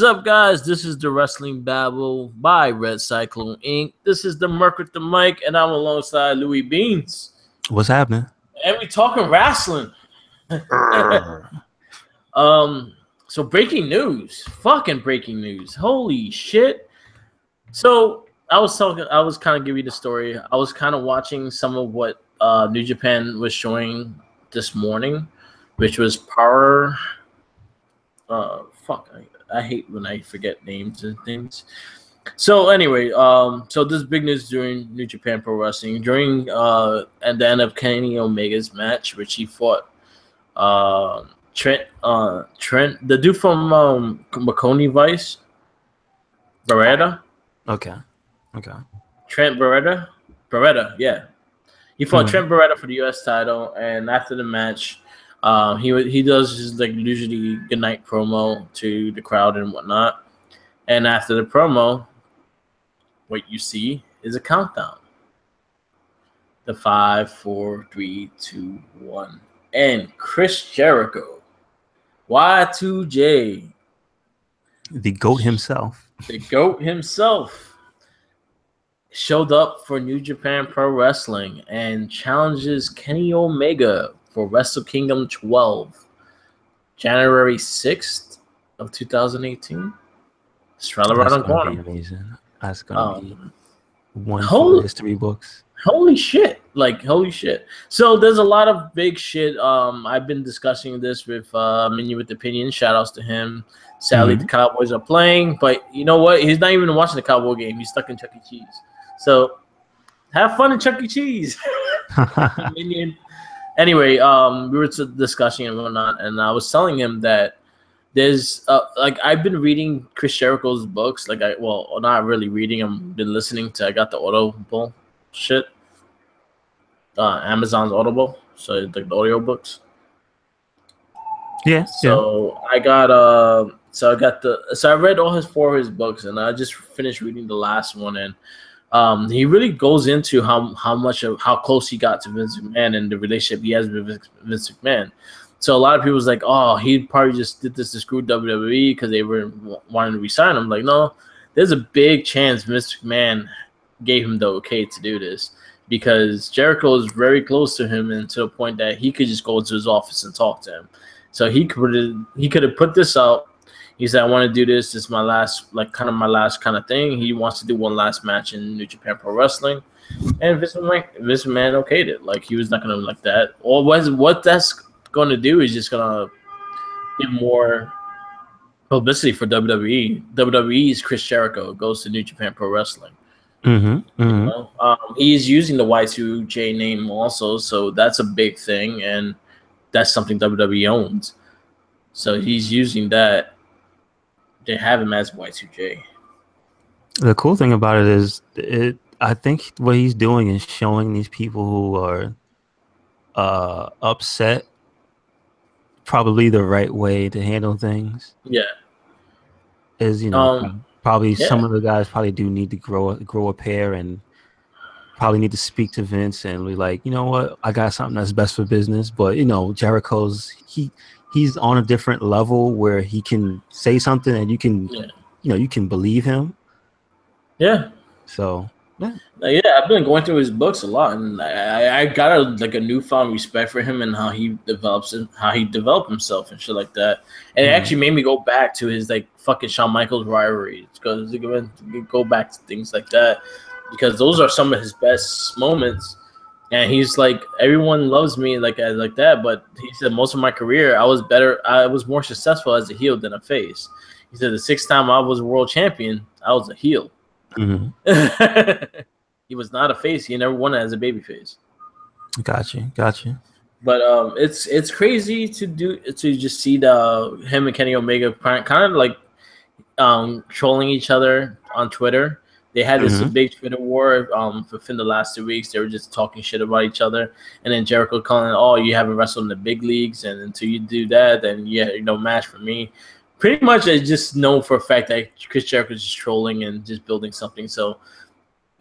What's up, guys? This is the Wrestling Babble by Red Cyclone Inc. This is the Merc with the mic, and I'm alongside Louis Beans. What's happening? And we talking wrestling. So breaking news. Fucking breaking news. Holy shit. So I was kind of giving you the story. I was kind of watching some of what New Japan was showing this morning, which was Power. I hate when I forget names and things. So anyway, so this big news during New Japan Pro Wrestling during at the end of Kenny Omega's match, which he fought Trent, the dude from Maconi Vice, Beretta. Okay. Trent Beretta, yeah. He fought Trent Beretta for the U.S. title, and after the match, he does his usually goodnight promo to the crowd and whatnot. And after the promo, what you see is a countdown. The 5, 4, 3, 2, 1, and Chris Jericho, Y2J, the GOAT himself. Showed up for New Japan Pro Wrestling and challenges Kenny Omega for Wrestle Kingdom 12, January 6th of 2018. It's right around the corner. Be amazing. That's gonna be one for history books. Holy shit! Holy shit! So there's a lot of big shit. I've been discussing this with Minion with Opinion. Shout outs to him. Sadly, the Cowboys are playing, but you know what? He's not even watching the Cowboy game. He's stuck in Chuck E. Cheese. So have fun in Chuck E. Cheese. Minion. Anyway, we were discussing and whatnot, and I was telling him that there's I've been reading Chris Jericho's books. Not really reading. I've been listening to. I got the Audible shit, Amazon's Audible, so the audio books. Yeah. So I got I read all 4 of his books, and I just finished reading the last one, and he really goes into how close he got to Vince McMahon and the relationship he has with Vince McMahon. So a lot of people was like, oh, he probably just did this to screw WWE because they were wanting to resign him. Like, no, there's a big chance Vince McMahon gave him the okay to do this because Jericho is very close to him and to the point that he could just go into his office and talk to him. So he could have put this out. He said, I want to do this. This is my last, my last kind of thing. He wants to do one last match in New Japan Pro Wrestling. And Vince McMahon okayed it. He was not going to like that. Or what that's going to do is just going to give more publicity for WWE. WWE's Chris Jericho goes to New Japan Pro Wrestling. You know? He's using the Y2J name also, so that's a big thing, and that's something WWE owns. So he's using that. They have him as Y2J. The cool thing about it is, I think what he's doing is showing these people who are upset probably the right way to handle things. Yeah. Is probably some of the guys probably do need to grow a pair and probably need to speak to Vince and be like, you know what, I got something that's best for business. But Jericho's he's on a different level where he can say something and you can you can believe him. Yeah. So I've been going through his books a lot, and I got a newfound respect for him and how he developed himself and shit like that. And it actually made me go back to his fucking Shawn Michaels rivalry, because go back to things like that, because those are some of his best moments. And he's like, everyone loves me like that, but he said most of my career I was more successful as a heel than a face. He said the 6th time I was world champion, I was a heel. He was not a face. He never won it as a baby face. Gotcha. But it's crazy to just see him and Kenny Omega kind of trolling each other on Twitter. They had this big Twitter war within the last 2 weeks. They were just talking shit about each other, and then Jericho calling, "Oh, you haven't wrestled in the big leagues, and until you do that, then no match for me." Pretty much, I just know for a fact that Chris Jericho is just trolling and just building something. So,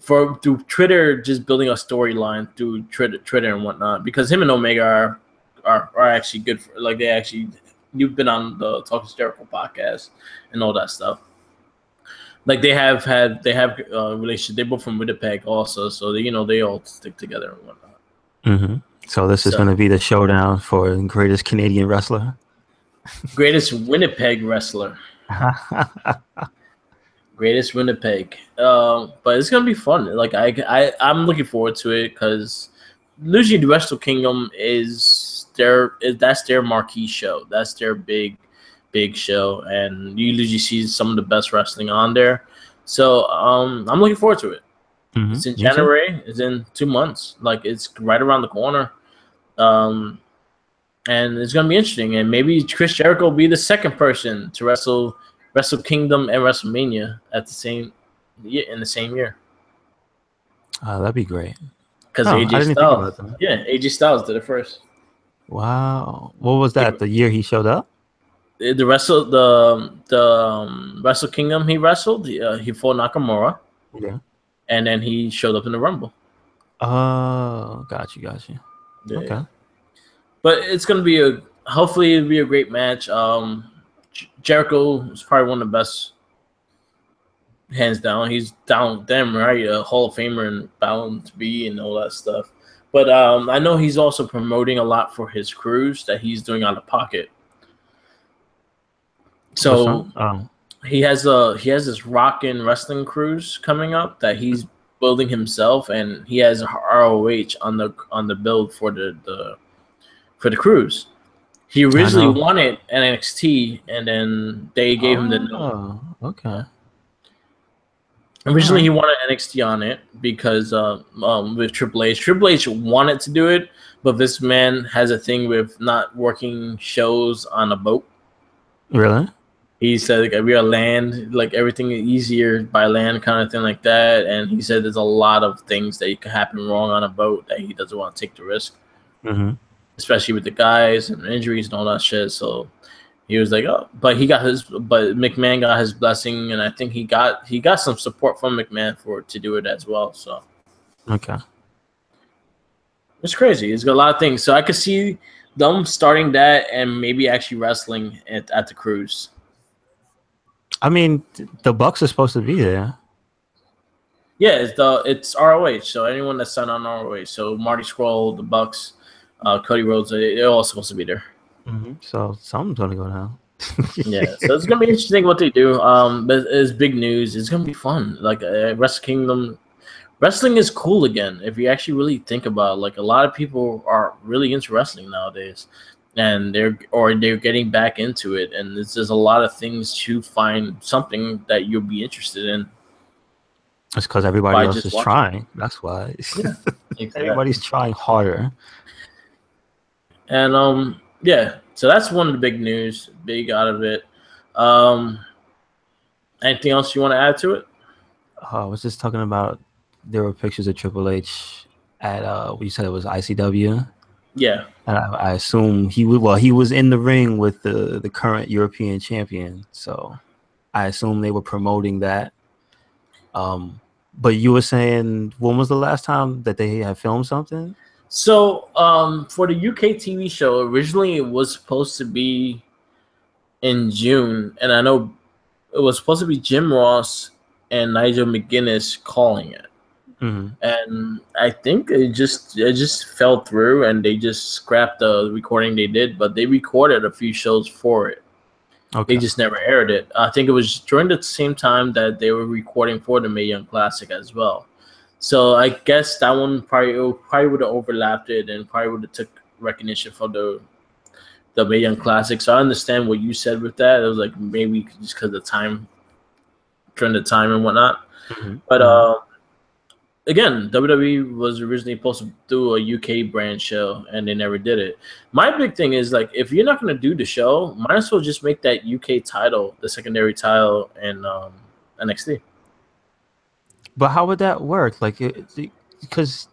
through Twitter, just building a storyline through Twitter and whatnot, because him and Omega are actually good for, they actually you've been on the Talking Jericho podcast and all that stuff. Like they have relationship. They're both from Winnipeg also, so they all stick together and whatnot. Mm-hmm. So this is going to be the showdown for greatest Canadian wrestler, greatest Winnipeg wrestler, greatest Winnipeg. But it's going to be fun. Like I'm looking forward to it because usually the Wrestle Kingdom that's their marquee show. That's their big show, and you usually see some of the best wrestling on there. So I'm looking forward to it. Mm-hmm. It's in January. It's in 2 months. Like it's right around the corner. And it's gonna be interesting. And maybe Chris Jericho will be the second person to Wrestle Kingdom and WrestleMania in the same year. That'd be great. Because AJ Styles, AJ Styles did it first. Wow, what was that? The year he showed up? The Wrestle Kingdom he wrestled. He fought Nakamura. Yeah. And then he showed up in the Rumble. Oh, got you. Yeah. Okay. But it's gonna be hopefully it'll be a great match. Jericho is probably one of the best, hands down. He's down them, right? A Hall of Famer and bound to be and all that stuff. But I know he's also promoting a lot for his cruise that he's doing out of pocket. So he has this Rockin' Wrestling cruise coming up that he's building himself, and he has ROH on the build for the cruise. He originally wanted NXT, and then they gave him the no. Okay. Originally, he wanted NXT on it because with Triple H. Triple H wanted to do it, but this man has a thing with not working shows on a boat. Really? He said we are land, like everything is easier by land kind of thing like that. And he said there's a lot of things that can happen wrong on a boat that he doesn't want to take the risk, especially with the guys and injuries and all that shit. So he was like, oh, but McMahon got his blessing, and I think he got some support from McMahon to do it as well. So okay, it's crazy. It's got a lot of things. So I could see them starting that and maybe actually wrestling at the cruise. I mean, the Bucks are supposed to be there. Yeah, it's ROH. So anyone that's signed on ROH. So Marty Scurll, the Bucks, Cody Rhodes, they're all supposed to be there. Mm-hmm. So something's gonna go down. Yeah, so it's gonna be interesting what they do. But it's big news. It's gonna be fun. Like Wrestle Kingdom, wrestling is cool again. If you actually really think about it, like a lot of people are really into wrestling nowadays. And they're getting back into it, and there's a lot of things to find something that you'll be interested in. It's because everybody else is trying. That's why. Yeah, exactly. Everybody's trying harder. And yeah, so that's one of the big news, big out of it. Anything else you want to add to it? I was just talking about there were pictures of Triple H at what you said it was ICW. Yeah, and I assume he was in the ring with the current European champion, so I assume they were promoting that. But you were saying, when was the last time that they had filmed something? So for the UK TV show, originally it was supposed to be in June, and I know it was supposed to be Jim Ross and Nigel McGuinness calling it. And I think it just fell through, and they just scrapped the recording they did, but they recorded a few shows for it. Okay. They just never aired it. I think it was during the same time that they were recording for the Mae Young Classic as well. So I guess that one probably would have overlapped it, and probably would have took recognition for the Mae Young Classic. So I understand what you said with that. It was like maybe just because of the time, during the time and whatnot. But again, WWE was originally supposed to do a UK brand show, and they never did it. My big thing is, like, if you're not going to do the show, might as well just make that UK title the secondary title in NXT. But how would that work? Like, because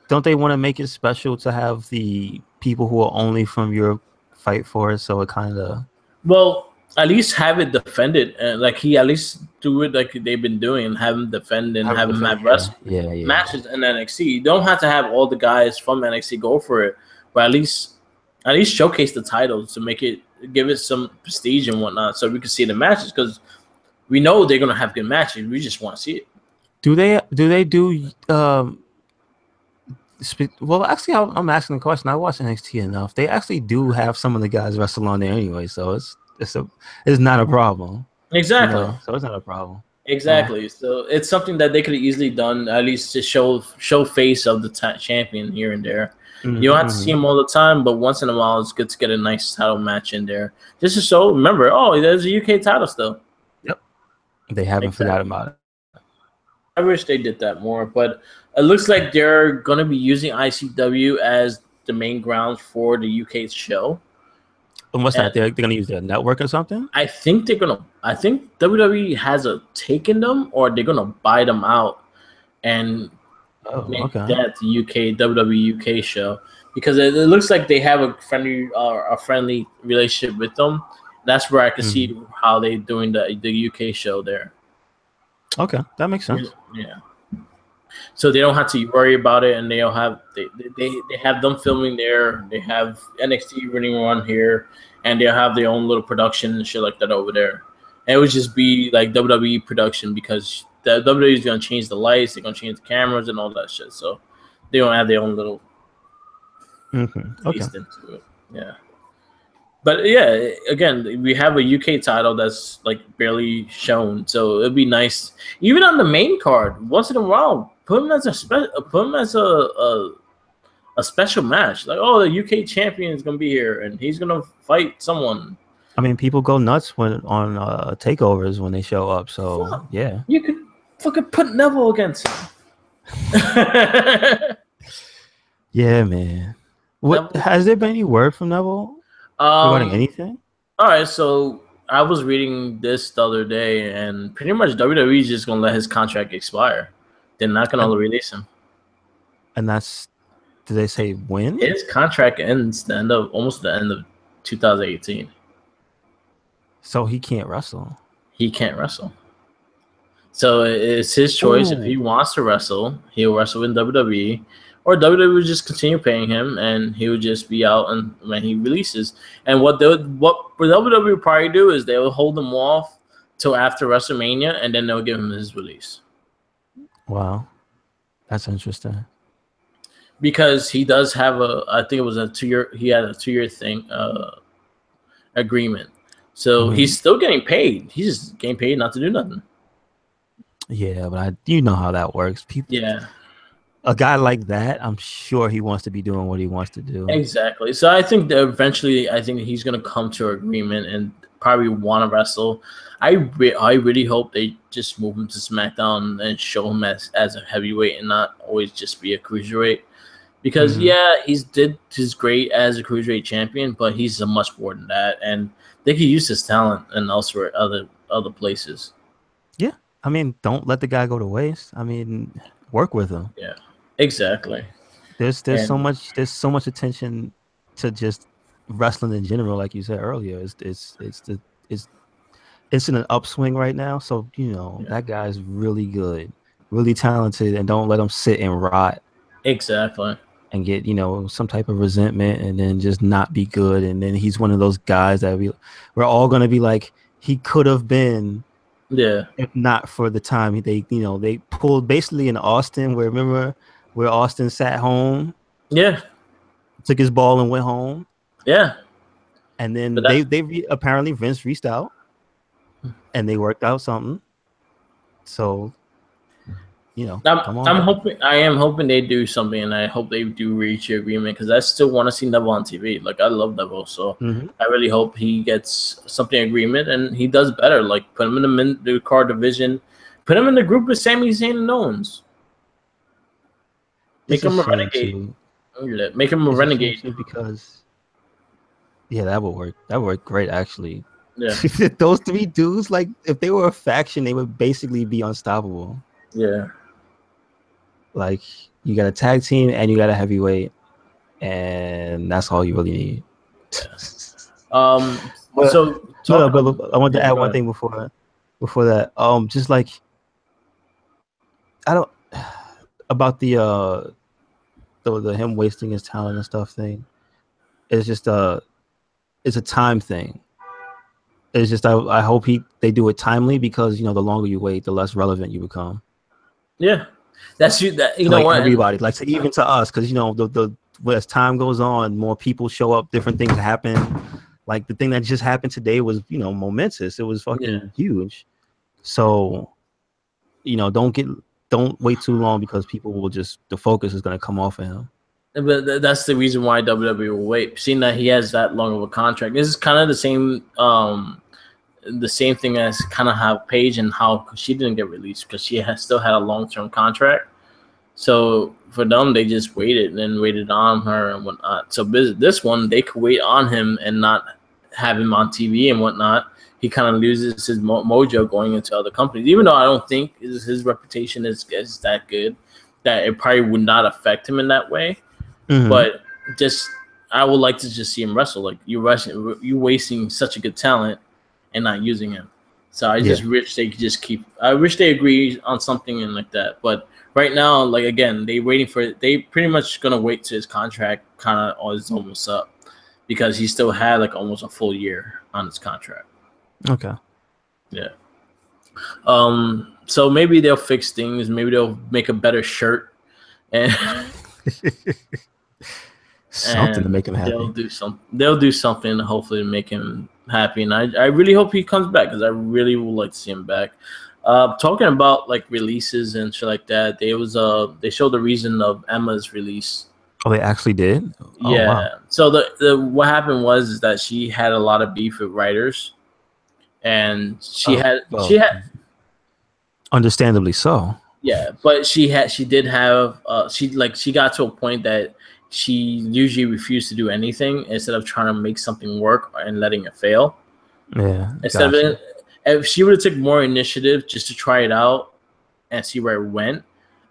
don't they want to make it special to have the people who are only from Europe fight for it? So it kind of... Well, at least have it defended, like he at least do it like they've been doing, and have him defend and have him have matches in NXT. You don't have to have all the guys from NXT go for it, but at least showcase the titles to make it give it some prestige and whatnot, so we can see the matches because we know they're gonna have good matches. We just want to see it. Do they do well, actually, I'm asking the question. I watch NXT enough. They actually do have some of the guys wrestle on there anyway, so it's not a problem. Exactly. You know? So it's not a problem. Exactly. So it's something that they could have easily done, at least to show face of the champion here and there. You don't have to see him all the time, but once in a while, it's good to get a nice title match in there, just to show. Remember, there's a UK title still. Yep. They haven't forgotten about it. I wish they did that more, but it looks like they're going to be using ICW as the main grounds for the UK show. And what's that? They're going to use their network or something? I think WWE has taken them, or they're going to buy them out and make that the WWE UK show, because it looks like they have a friendly relationship with them. That's where I can see how they're doing the UK show there. Okay, that makes sense. Yeah. So they don't have to worry about it, and they have them filming there. They have NXT running on here, and they'll have their own little production and shit like that over there. And it would just be like WWE production, because the WWE is gonna change the lights, they're gonna change the cameras and all that shit. So they don't have their own little taste into it. Yeah. But yeah, again, we have a UK title that's like barely shown, so it'd be nice, even on the main card, once in a while, put him as a special match. Like, the UK champion is gonna be here, and he's gonna fight someone. I mean, people go nuts on takeovers when they show up. So yeah, you could fucking put Neville against him. Yeah, man. What has there been any word from Neville? Regarding anything? All right, so I was reading this the other day, and pretty much WWE is just gonna let his contract expire. They're not gonna release him. And did they say when? His contract ends almost the end of 2018. So he can't wrestle. He can't wrestle. So it's his choice. If he wants to wrestle, he'll wrestle in WWE. Or WWE would just continue paying him, and he would just be out and when he releases. And what WWE would probably do is they will hold him off till after WrestleMania, and then they'll give him his release. Wow, that's interesting. Because he does have I think it was a 2-year. He had a 2-year thing agreement, so he's still getting paid. He's just getting paid not to do nothing. Yeah, but you know how that works. People. Yeah. A guy like that, I'm sure he wants to be doing what he wants to do. Exactly. So I think that eventually, he's going to come to an agreement and probably want to wrestle. I really hope they just move him to SmackDown and show him as a heavyweight and not always just be a cruiserweight. Because he's great as a cruiserweight champion, but he's much more than that, and they could use his talent and elsewhere, other places. Yeah, I mean, don't let the guy go to waste. I mean, work with him. Yeah. Exactly. There's so much attention to just wrestling in general, like you said earlier. It's in an upswing right now. So that guy's really good, really talented, and don't let him sit and rot. Exactly. And get some type of resentment, and then just not be good. And then he's one of those guys that we're all gonna be like, he could have been. Yeah. If not for the time they pulled basically in Austin, where Austin sat home. Yeah. Took his ball and went home. Yeah. And then apparently Vince reached out and they worked out something. So, I am hoping they do something, and I hope they do reach an agreement, because I still want to see Neville on TV. Like, I love Neville, so I really hope he gets something agreement and he does better. Like, put him in the mid-card division, put him in the group with Sami Zayn and Owens. Make him a renegade. Make him a renegade. Because that would work. That would work great, actually. Yeah. Those three dudes, like, if they were a faction, they would basically be unstoppable. Yeah. Like, you got a tag team and you got a heavyweight, and that's all you really need. But I wanted to add one thing before that. Just like, I don't about the him wasting his talent and stuff thing. It's just it's a time thing. It's just I hope they do it timely, because the longer you wait, the less relevant you become. Yeah, that's you. That you to know like what? everybody, like even to us, because the as time goes on, more people show up, different things happen. Like the thing that just happened today was momentous. It was fucking huge. So don't wait too long, because people will the focus is going to come off of him. But that's the reason why WWE will wait. Seeing that he has that long of a contract, this is kind of the same thing as kind of how Paige and how she didn't get released, because she still had a long-term contract. So for them, they just waited and waited on her and whatnot. So this one, they could wait on him and not have him on TV and whatnot. He kind of loses his mojo going into other companies, even though I don't think his reputation is that good, that it probably would not affect him in that way. Mm-hmm. But I would like to just see him wrestle. Like you're wasting such a good talent and not using him. So I just wish they could just I wish they agree on something and like that. But right now, like again, they pretty much gonna wait till his contract kind of is almost up, because he still had like almost a full year on his contract. Okay. Yeah. So maybe they'll fix things. Maybe they'll make a better shirt and something to make him happy. They'll do something hopefully to make him happy, and I really hope he comes back, because I really would like to see him back. Talking about like releases and shit like that, they showed the reason of Emma's release. Oh, they actually did? Yeah. Wow. So the what happened was that she had a lot of beef with writers, and she had understandably so. Yeah, but she did have she got to a point that she usually refused to do anything instead of trying to make something work and letting it fail. Yeah. Instead of it, if she would have took more initiative just to try it out and see where it went,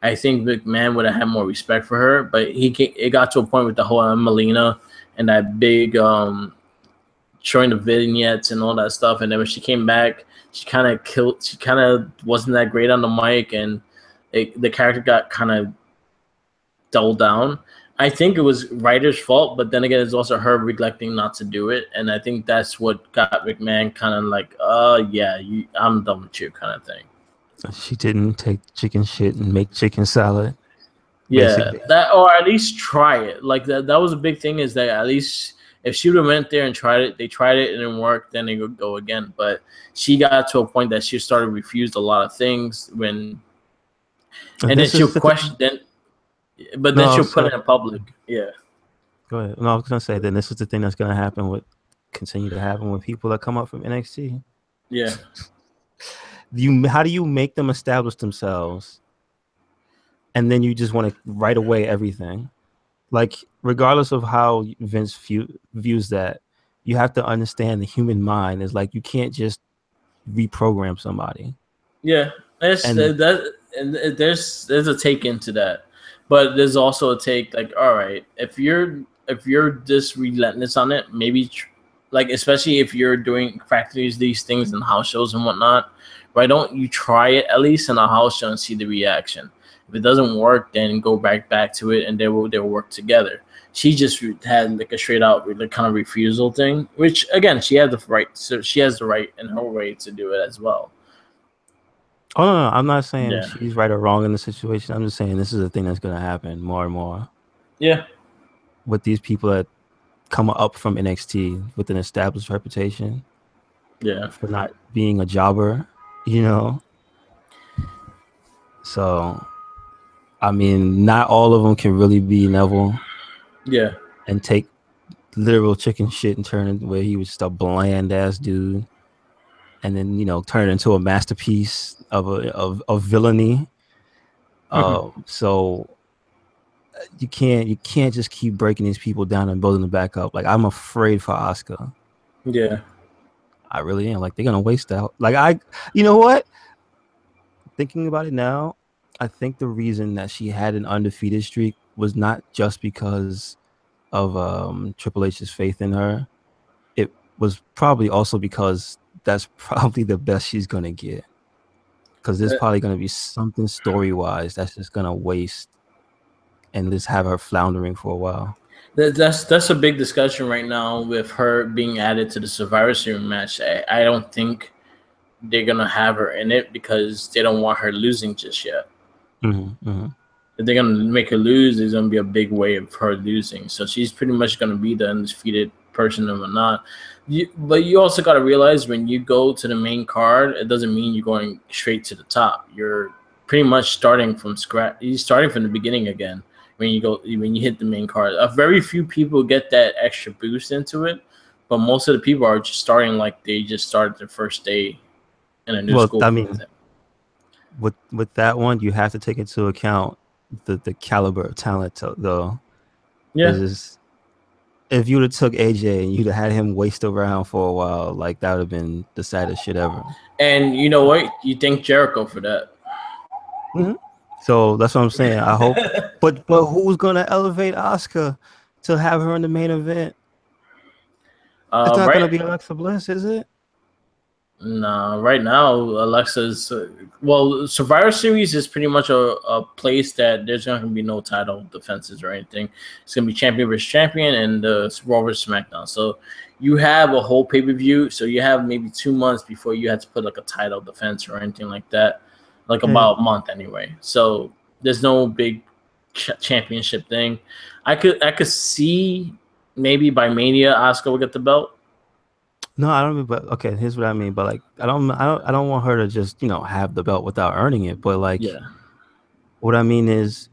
I think McMahon would have had more respect for her. But it got to a point with the whole Melina and that big showing the vignettes and all that stuff. And then when she came back, she kind of wasn't that great on the mic, and the character got kind of dulled down. I think it was writer's fault, but then again, it's also her neglecting not to do it, and I think that's what got McMahon kind of like, I'm done with you, kind of thing. She didn't take chicken shit and make chicken salad. Yeah, basically. That, or at least try it. Like that was a big thing, is that at least if she would have went there and tried it, they tried it and it didn't work, then they would go again. But she got to a point that she started to refuse a lot of things then she'll question then. But then she'll put it in public. Yeah. Go ahead. No, I was gonna say then this is the thing that's gonna continue to happen with people that come up from NXT. Yeah. How do you make them establish themselves, and then you just want to right away everything? Like, regardless of how Vince views that, you have to understand the human mind is like, you can't just reprogram somebody. Yeah, there's a take into that. But there's also a take, like, all right, if you're this relentless on it, maybe like, especially if you're doing practically these things in house shows and whatnot, why don't you try it at least in a house show and see the reaction? If it doesn't work, then go back to it, and they'll work together. She just had like a straight out kind of refusal thing, which again, she had the right. So she has the right in her way to do it as well. Oh no, I'm not saying she's right or wrong in the situation. I'm just saying this is a thing that's going to happen more and more. Yeah, with these people that come up from NXT with an established reputation. Yeah, for not being a jobber, So, I mean, not all of them can really be Neville. Yeah, and take literal chicken shit and turn it where he was just a bland ass dude. And then turn it into a masterpiece of villainy. So you can't just keep breaking these people down and building them back up. Like, I'm afraid for Asuka. Yeah, I really am. Like, they're gonna waste out. Like, you know what? Thinking about it now, I think the reason that she had an undefeated streak was not just because of Triple H's faith in her. It was probably also because that's probably the best she's gonna get, because there's probably gonna be something story-wise that's just gonna waste and just have her floundering for a while. That's a big discussion right now with her being added to the Survivor Series match. I don't think they're gonna have her in it because they don't want her losing just yet. If they're gonna make her lose, there's gonna be a big way of her losing. So she's pretty much gonna be the undefeated person or not. But you also gotta realize when you go to the main card, it doesn't mean you're going straight to the top. You're pretty much starting from scratch. You're starting from the beginning again when you hit the main card. A very few people get that extra boost into it, but most of the people are just starting like they just started their first day in a new school. I mean, with that one, you have to take into account the caliber of talent, though. Yeah. If you would have took AJ and you'd have had him waste around for a while, like that would have been the saddest shit ever. And you know what? You thank Jericho for that. So that's what I'm saying. I hope, but who's gonna elevate Asuka to have her in the main event? It's not gonna be Alexa Bliss, is it? No, right now Alexa's Survivor Series is pretty much a place that there's not gonna be no title defenses or anything. It's gonna be champion versus champion and Raw versus SmackDown. So you have a whole pay-per-view. So you have maybe 2 months before you have to put like a title defense or anything like that. Like about a month anyway. So there's no big championship thing. I could see maybe by Mania Asuka will get the belt. No, I don't mean, but okay, here's what I mean. But like, I don't want her to just have the belt without earning it. But like, what I mean is,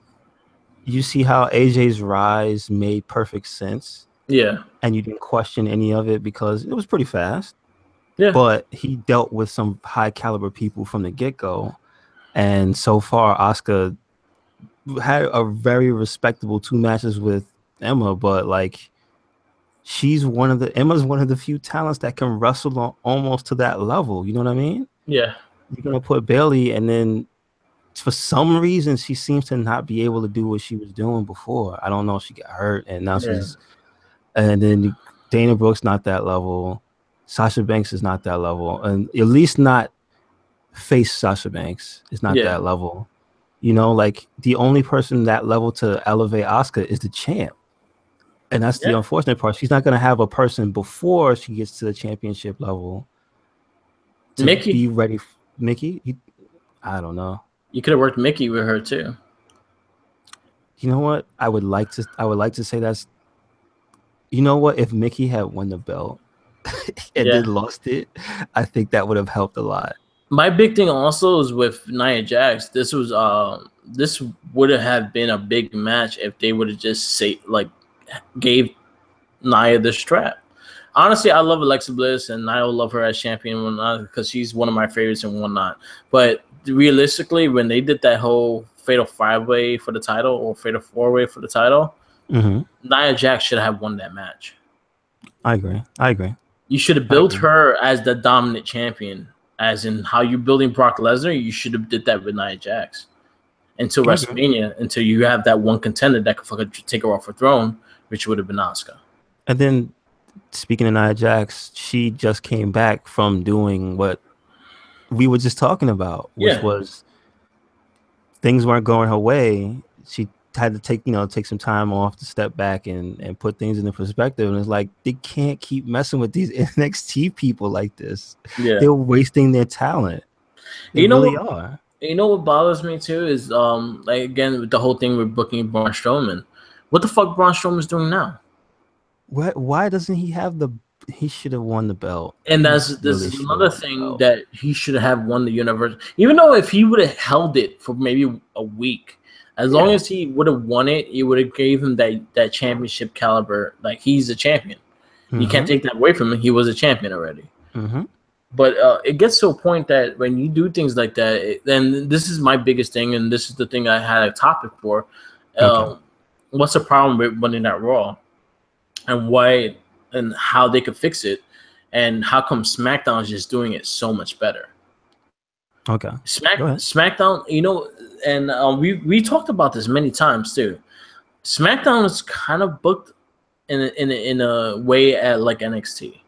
you see how AJ's rise made perfect sense. Yeah, and you didn't question any of it because it was pretty fast. Yeah, but he dealt with some high caliber people from the get go, and so far, Asuka had a very respectable 2 matches with Emma, but like. Emma's one of the few talents that can wrestle on almost to that level. You know what I mean? Yeah. You're going to put Bayley, and then for some reason, she seems to not be able to do what she was doing before. I don't know if she got hurt, and now and then Dana Brooke's not that level. Sasha Banks is not that level. And at least not face Sasha Banks is not that level. Like the only person that level to elevate Asuka is the champ. And that's the unfortunate part. She's not going to have a person before she gets to the championship level to be ready. Mickey? I don't know. You could have worked Mickey with her too. You know what? I would like to say that's. You know what? If Mickey had won the belt and then lost it, I think that would have helped a lot. My big thing also is with Nia Jax. This would have been a big match if they would have just gave Nia the strap. Honestly, I love Alexa Bliss, and I will love her as champion and whatnot because she's one of my favorites and whatnot. But realistically, when they did that whole Fatal 5-Way for the title or Fatal 4-Way for the title, Nia Jax should have won that match. I agree. You should have built her as the dominant champion, as in how you're building Brock Lesnar. You should have did that with Nia Jax until WrestleMania, until you have that one contender that could fucking take her off her throne, which would have been Asuka. And then, speaking of Nia Jax, she just came back from doing what we were just talking about, which was things weren't going her way. She had to take some time off to step back and put things into perspective. And it's like, they can't keep messing with these NXT people like this. Yeah. They're wasting their talent. They really are. You know what bothers me too is again with the whole thing with booking Braun Strowman. What the fuck Braun Strowman's doing now? Why doesn't he have he should have won the belt. And this is another thing that he should have won the universe. Even though if he would have held it for maybe a week, as long as he would have won it, it would have gave him that championship caliber. Like, he's a champion. You can't take that away from him. He was a champion already. But it gets to a point that when you do things like that, then this is my biggest thing, and this is the thing I had a topic for. What's the problem with winning that Raw? And why and how they could fix it, and how come SmackDown is just doing it so much better? Okay. SmackDown, and we talked about this many times too. SmackDown is kind of booked in a way at like NXT.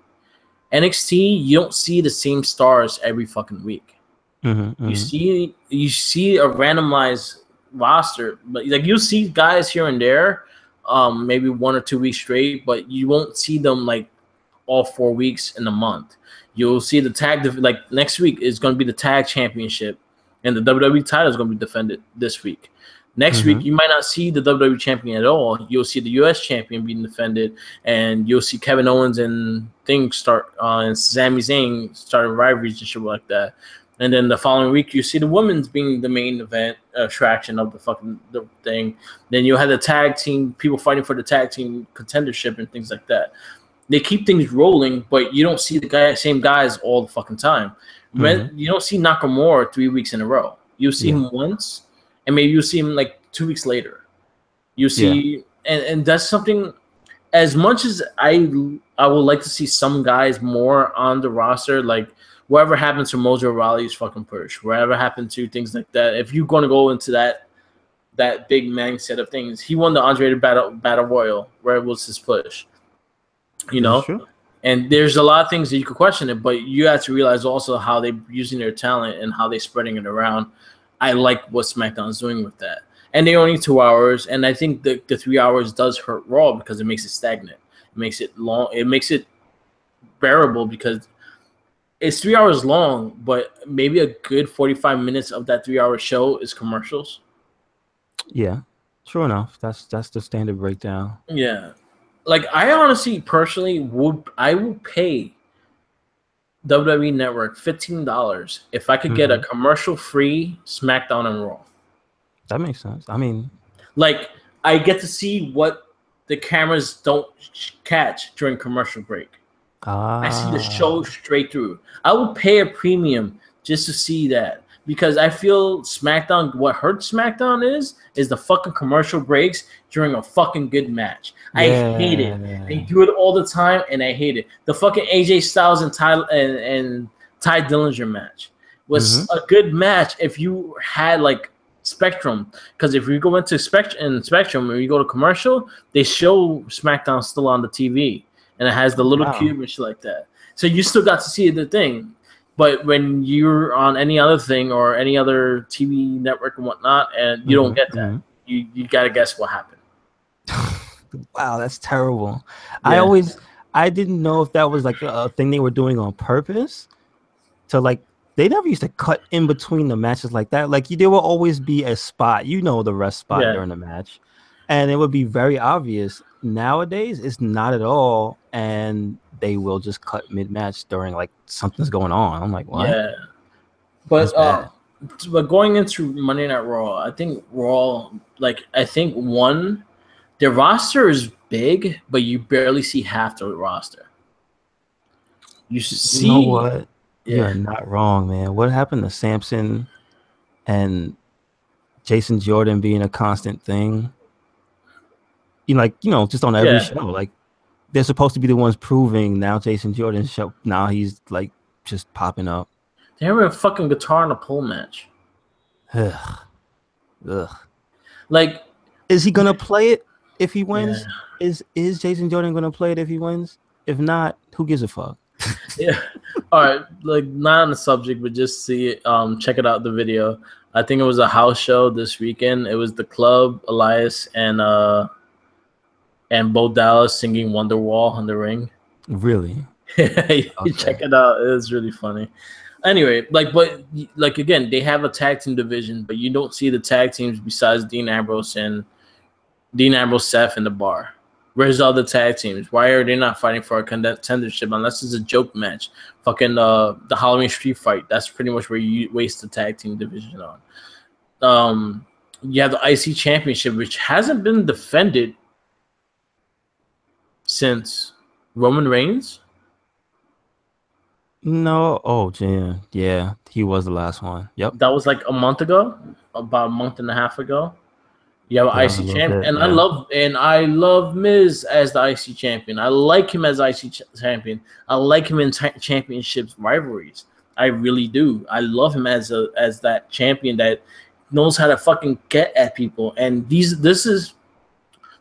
NXT, you don't see the same stars every fucking week. You see a randomized roster, but like you'll see guys here and there, maybe 1 or 2 weeks straight, but you won't see them like all 4 weeks in a month. You'll see the tag like next week is going to be the tag championship, and the WWE title is going to be defended this week. Next week, you might not see the WWE champion at all. You'll see the US champion being defended, and you'll see Kevin Owens and things start, and Sami Zayn starting rivalries and shit like that. And then the following week, you see the women's being the main event attraction of the thing. Then you'll have the tag team, people fighting for the tag team contendership and things like that. They keep things rolling, but you don't see the same guys all the fucking time. You don't see Nakamura 3 weeks in a row. You'll see him once, and maybe you'll see him like 2 weeks later. You see, and that's something. As much as I would like to see some guys more on the roster, like whatever happens to Mojo Rawley's fucking push, whatever happened to things like that. If you're going to go into that big mindset of things, he won the Unrated Battle Royal, where it was his push. You know, and there's a lot of things that you could question it, but you have to realize also how they're using their talent and how they're spreading it around. I like what SmackDown is doing with that. And they only 2 hours, and I think the 3 hours does hurt Raw because it makes it stagnant. It makes it long. It makes it bearable because it's 3 hours long, but maybe a good 45 minutes of that 3 hour show is commercials. Yeah, sure enough. That's the standard breakdown. Yeah. Like, I honestly, personally, would pay WWE Network $15 if I could get a commercial-free SmackDown and Raw. That makes sense. I mean, like, I get to see what the cameras don't catch during commercial break. I see the show straight through. I would pay a premium just to see that. Because I feel SmackDown, what hurts SmackDown is the fucking commercial breaks during a fucking good match. I hate it. They do it all the time, and I hate it. The fucking AJ Styles and Ty Dillinger match was a good match if you had like Spectrum. Because if you go into Spectrum, when you go to commercial, they show SmackDown still on the TV, and it has the little cube and shit like that. So you still got to see the thing. But when you're on any other thing or any other TV network and whatnot, and you don't get that, you got to guess what happened. Wow, that's terrible. Yeah. I didn't know if that was like a thing they were doing on purpose. So like they never used to cut in between the matches like that. Like there will always be a spot, the rest spot during the match, and it would be very obvious. Nowadays, it's not at all, and they will just cut mid-match during like something's going on. I'm like, what? Yeah, but going into Monday Night Raw, I think Raw, their roster is big, but you barely see half the roster. You see, you know what? You're not wrong, man. What happened to Samson and Jason Jordan being a constant thing? Just on every show, like they're supposed to be the ones proving. Now Jason Jordan's show, now he's like just popping up. They have a fucking guitar in a pole match. Ugh. Like, is he gonna play it if he wins? Yeah. Is Jason Jordan gonna play it if he wins? If not, who gives a fuck? Yeah. All right. Like, not on the subject, but just see it. Check it out, the video. I think it was a house show this weekend. It was the Club, Elias, and Bo Dallas singing Wonderwall in the ring. Really? Okay. Check it out. It was really funny. Anyway, again, they have a tag team division, but you don't see the tag teams besides Dean Ambrose, Seth, and the Bar. Where's the other tag teams? Why are they not fighting for a contendership unless it's a joke match? Fucking the Halloween Street Fight. That's pretty much where you waste the tag team division on. You have the IC Championship, which hasn't been defended since Roman Reigns? No. Oh, yeah. He was the last one. Yep. That was like a month ago, about a month and a half ago. You have an IC champion, and I love Miz as the IC champion. I like him as IC champion. I like him in championships rivalries. I really do. I love him as that champion that knows how to fucking get at people. And this is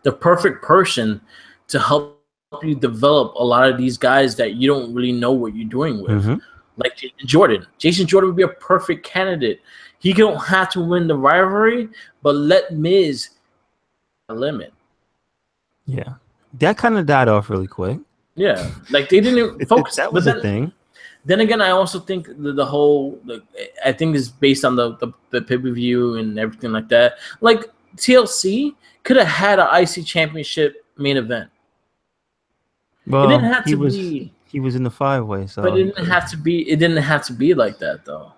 the perfect person to help you develop a lot of these guys that you don't really know what you're doing with. Like Jason Jordan would be a perfect candidate. He don't have to win the rivalry, but let Miz a limit. Yeah, that kind of died off really quick. Yeah, like they didn't focus. That was a thing. Then again, I also think the whole, I think is based on the pay-per-view and everything like that. Like TLC could have had an IC championship main event. Well, it didn't have to be. He was in the 5-way, so. But it didn't have to be. It didn't have to be like that, though.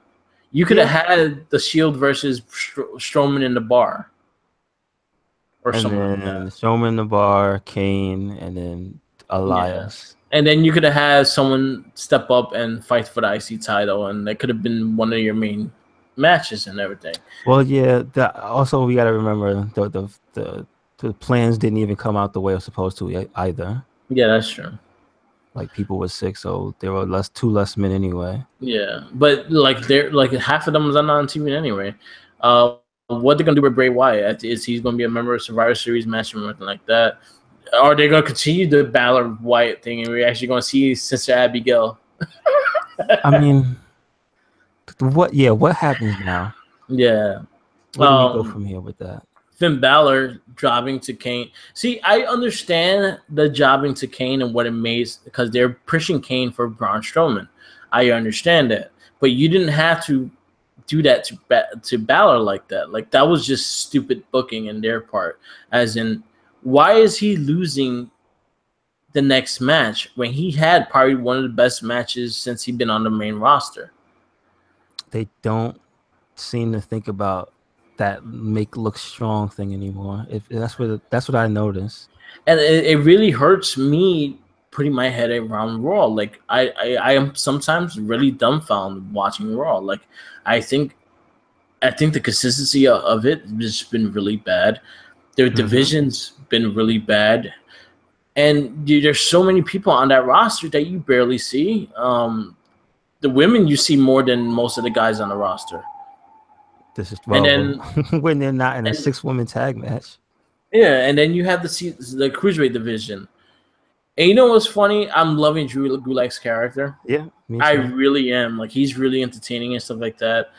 You could have had the Shield versus Strowman in the bar, or and something then like that. Strowman in the bar, Kane, and then Elias. Yeah. And then you could have had someone step up and fight for the IC title, and that could have been one of your main matches and everything. Well, yeah. Also, we got to remember the plans didn't even come out the way it was supposed to either. Yeah, that's true. Like people were sick, so there were two less men anyway. Yeah, but like they're like half of them was not on TV anyway. What they're gonna do with Bray Wyatt? Is he's gonna be a member of Survivor Series match or anything like that? Are they gonna continue the Balor Wyatt thing, and we're actually gonna see Sister Abigail? I mean, what? Yeah, what happens now? Yeah, where do we go from here with that? Finn Balor jobbing to Kane. See, I understand the jobbing to Kane and what it makes because they're pushing Kane for Braun Strowman. I understand that, but you didn't have to do that to Balor like that. Like that was just stupid booking in their part. As in, why is he losing the next match when he had probably one of the best matches since he's been on the main roster? They don't seem to think about that make look strong thing anymore. If that's what I noticed, and it really hurts me putting my head around Raw. Like I am sometimes really dumbfounded watching Raw. Like I think the consistency of it has been really bad. Their division's been really bad, and there's so many people on that roster that you barely see. The women you see more than most of the guys on the roster. This is and then when they're not in a 6-woman tag match. Yeah, and then you have the cruiserweight division. And you know what's funny? I'm loving Drew Gulak's character. Yeah, I really am. Like he's really entertaining and stuff like that.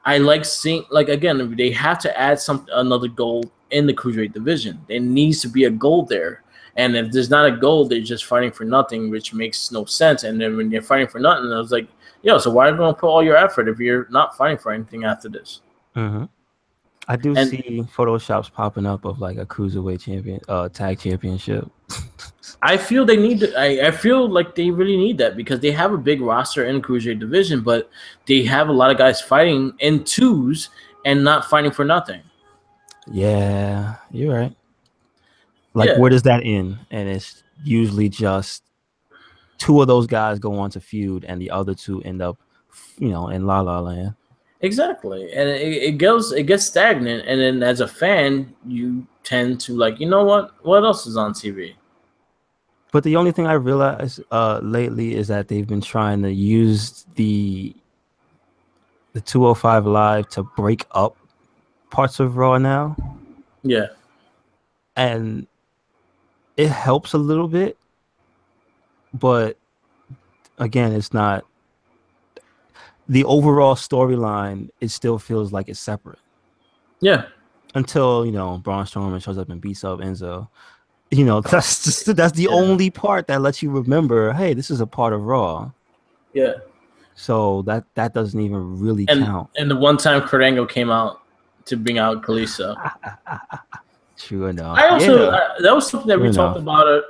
I like seeing, like, again, they have to add another gold in the cruiserweight division. There needs to be a gold there. And if there's not a gold, they're just fighting for nothing, which makes no sense. And then when they're fighting for nothing, I was like, yo, so why are you going to put all your effort if you're not fighting for anything after this? I do see photoshops popping up of like a cruiserweight tag championship. I feel they need to, I feel like they really need that because they have a big roster in the cruiserweight division, but they have a lot of guys fighting in twos and not fighting for nothing. Yeah, you're right. Like where does that end? And it's usually just 2 of those guys go on to feud and the other 2 end up, in La La Land. Exactly, and it gets stagnant, and then as a fan, you tend to like, you know what else is on TV? But the only thing I realized lately is that they've been trying to use the 205 Live to break up parts of Raw now. Yeah, and it helps a little bit, but again, it's not. The overall storyline, it still feels like it's separate. Yeah. Until, Braun Strowman shows up and beats up Enzo. That's the only part that lets you remember, hey, this is a part of Raw. Yeah. So that doesn't even really count. And the one time Kurt Angle came out to bring out Kalisto. True enough. I also that was something that we talked about.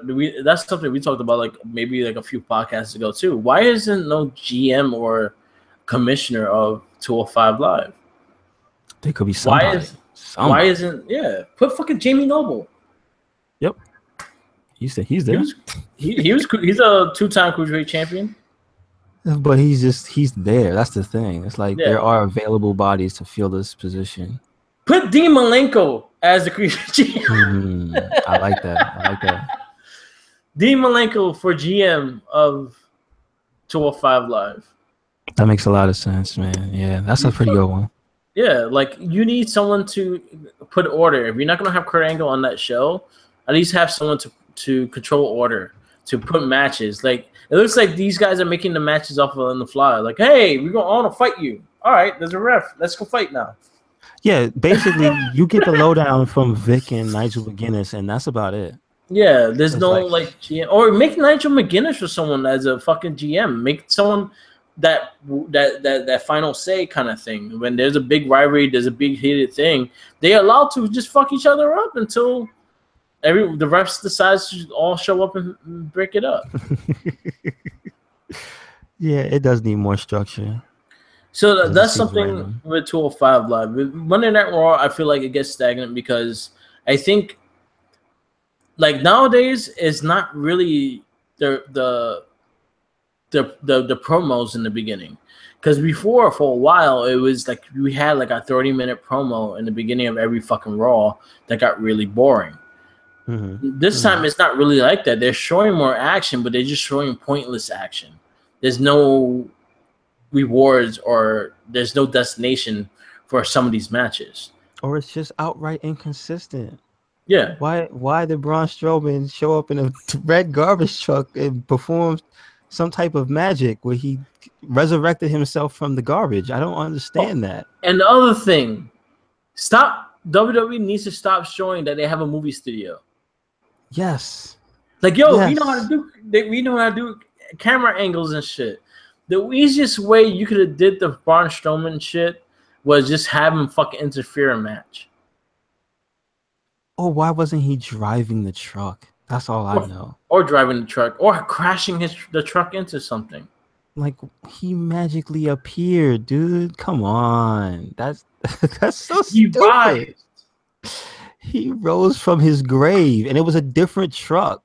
That's something we talked about like maybe like a few podcasts ago too. Why isn't no GM or commissioner of 205 Live? There could be somebody. Why isn't put fucking Jamie Noble? Yep. He's there. He's a 2-time cruiserweight champion. But he's there. That's the thing. It's like there are available bodies to fill this position. Put Dean Malenko as the cruiserweight GM. I like that. Dean Malenko for GM of 205 Live. That makes a lot of sense, man. Yeah, that's a pretty good one. Yeah, like you need someone to put order. If you're not gonna have Kurt Angle on that show, at least have someone to control order, to put matches. Like it looks like these guys are making the matches off on the fly. Like, hey, I want to fight you. All right, there's a ref. Let's go fight now. Yeah, basically, you get the lowdown from Vic and Nigel McGuinness, and that's about it. Yeah, there's It's no like like GM, or make Nigel McGuinness or someone as a fucking GM. Make someone that final say kind of thing. When there's a big rivalry, there's a big heated thing, they allowed to just fuck each other up until the refs decides to all show up and break it up. yeah, it does need more structure. So that's something with 205 Live. With Monday Night Raw, I feel like it gets stagnant because I think like nowadays it's not really the promos in the beginning. Because before, for a while, it was like we had like a 30-minute promo in the beginning of every fucking Raw that got really boring. This time it's not really like that. They're showing more action, but they're just showing pointless action. There's no rewards or there's no destination for some of these matches. Or it's just outright inconsistent. Yeah. Why did Braun Strowman show up in a red garbage truck and perform some type of magic where he resurrected himself from the garbage? I don't understand that. And the other thing, WWE needs to stop showing that they have a movie studio. Yes. Like, yo, we know how to do camera angles and shit. The easiest way you could have did the Braun Strowman shit was just have him fucking interfere in a match. Oh, why wasn't he driving the truck? That's all I know. Or driving the truck, or crashing the truck into something. Like, he magically appeared, dude. Come on, that's so stupid. He rose from his grave, and it was a different truck.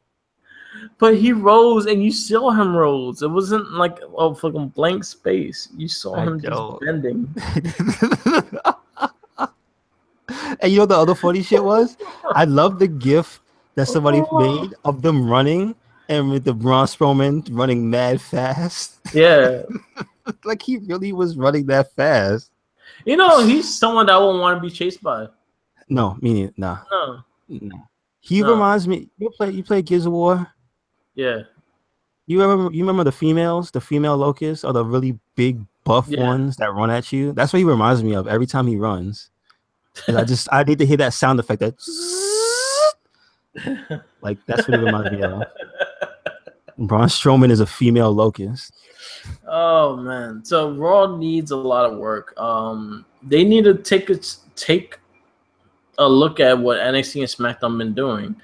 But he rose, and you saw him rose. It wasn't like a fucking blank space. You saw him just bending. And you know the other funny shit was? I love the gif that somebody made of them running and with the Braun Strowman running mad fast. Yeah. Like he really was running that fast. You know, he's someone that I won't want to be chased by. No, me neither. Nah. No. He reminds me. You play Gears of War? Yeah. You remember the females, the female locusts, or the really big buff ones that run at you? That's what he reminds me of every time he runs. I need to hear that sound effect. That like that's what it reminds me of. Braun Strowman is a female locust. Oh man, so Raw needs a lot of work. They need to take a look at what NXT and SmackDown been doing.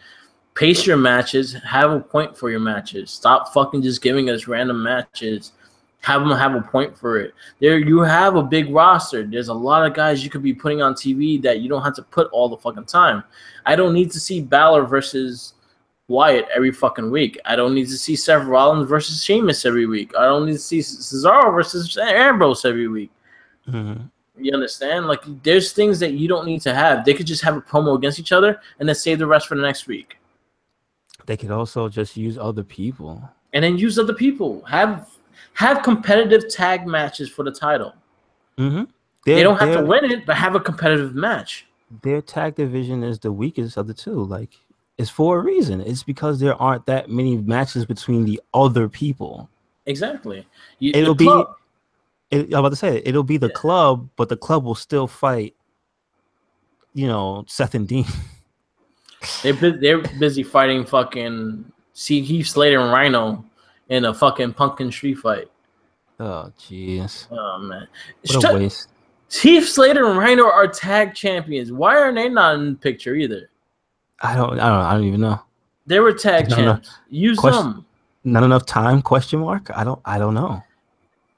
Pace your matches. Have a point for your matches. Stop fucking just giving us random matches. Have them have a point for it. You have a big roster. There's a lot of guys you could be putting on TV that you don't have to put all the fucking time. I don't need to see Balor versus Wyatt every fucking week. I don't need to see Seth Rollins versus Sheamus every week. I don't need to see Cesaro versus Ambrose every week. You understand? Like, there's things that you don't need to have. They could just have a promo against each other and then save the rest for the next week. They could also just use other people. And then use other people. Have competitive tag matches for the title. They don't have to win it, but have a competitive match. Their tag division is the weakest of the two. Like, it's for a reason. It's because there aren't that many matches between the other people. Exactly. I'm about to say it'll be the club, but the club will still fight. Seth and Dean. They're busy fighting fucking Heath Slater and Rhino in a fucking pumpkin street fight. Oh jeez. Oh man. What a waste. Heath Slater and Rhino are tag champions. Why are they not in the picture either? I don't even know. They were tag champs. Use them. Not enough time? Question mark. I don't know.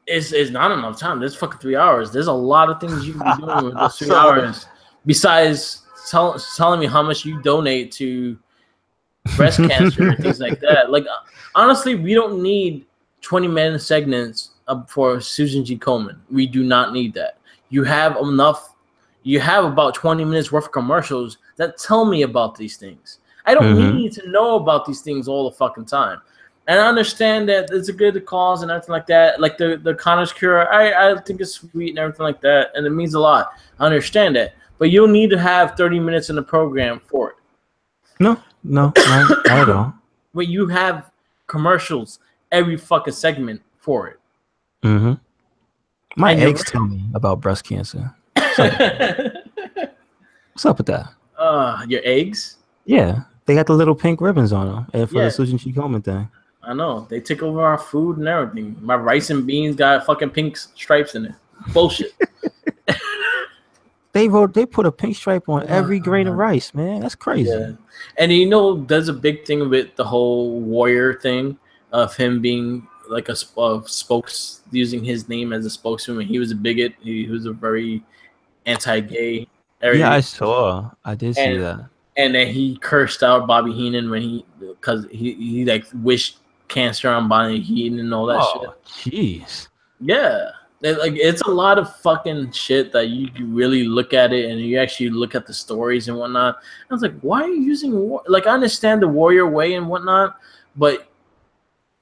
It's not enough time. There's fucking 3 hours. There's a lot of things you can be doing with those 3 hours. Besides telling me how much you donate to breast cancer and things like that. Like, honestly, we don't need 20-minute segments for Susan G. Komen. We do not need that. You have enough. You have about 20 minutes worth of commercials that tell me about these things. I don't need to know about these things all the fucking time. And I understand that it's a good cause and everything like that. Like the Connor's cure, I think it's sweet and everything like that, and it means a lot. I understand that. But you'll need to have 30 minutes in the program for it. No, not at all. But you have commercials every fucking segment for it. My eggs tell me about breast cancer. What's up with that? Your eggs? Yeah. They got the little pink ribbons on them, and for the Sujin Chikoman thing. I know. They take over our food and everything. My rice and beans got fucking pink stripes in it. Bullshit. They put a pink stripe on every grain of rice, man. That's crazy. Yeah. And there's a big thing with the whole warrior thing of him being like a spokes, using his name as a spokesman. He was a bigot. He was a very anti-gay. Yeah, I did see that. And then he cursed out Bobby Heenan because he like wished cancer on Bobby Heenan and all that shit. Oh, jeez. Yeah. It's a lot of fucking shit that you really look at it and you actually look at the stories and whatnot. I was like, why are you using war? Like, I understand the warrior way and whatnot, but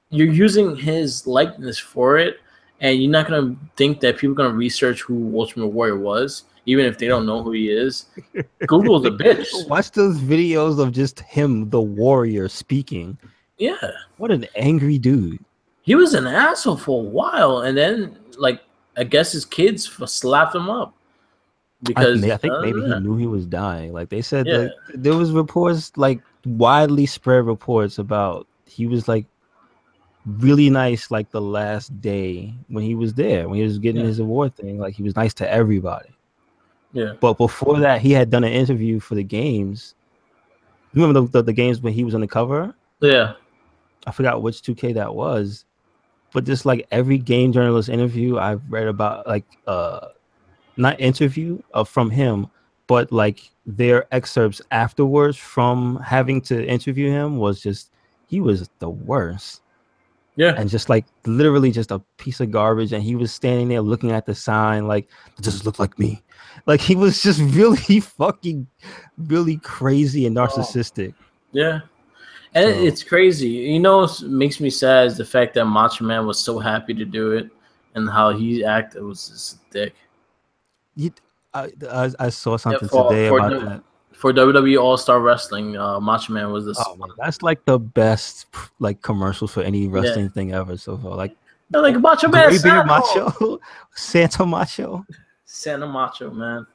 you're using his likeness for it, and you're not gonna think that people are gonna research who Ultimate Warrior was, even if they don't know who he is. Google's a bitch. Watch those videos of just him, the warrior, speaking. Yeah. What an angry dude. He was an asshole for a while, and then like I guess his kids slapped him up because I think maybe he knew he was dying. Like they said, that there was reports, like widely spread reports about he was like really nice, like the last day when he was there, when he was getting his award thing. Like he was nice to everybody. Yeah. But before that, he had done an interview for the games. You remember the games when he was on the cover? Yeah. I forgot which 2K that was. But just like every game journalist interview I've read about, like not interview from him, but like their excerpts afterwards from having to interview him was just, he was the worst. Yeah. And just like literally just a piece of garbage. And he was standing there looking at the sign like, it doesn't look like me. Like he was just really fucking really crazy and narcissistic. Yeah. And it's crazy. What makes me sad is the fact that Macho Man was so happy to do it, and how he acted was just a dick. I saw something today about that. For WWE All-Star Wrestling, Macho Man was this. Oh man, that's like the best like commercial for any wrestling thing ever so far. Like Macho Man, Santa Macho, Santa Macho, man.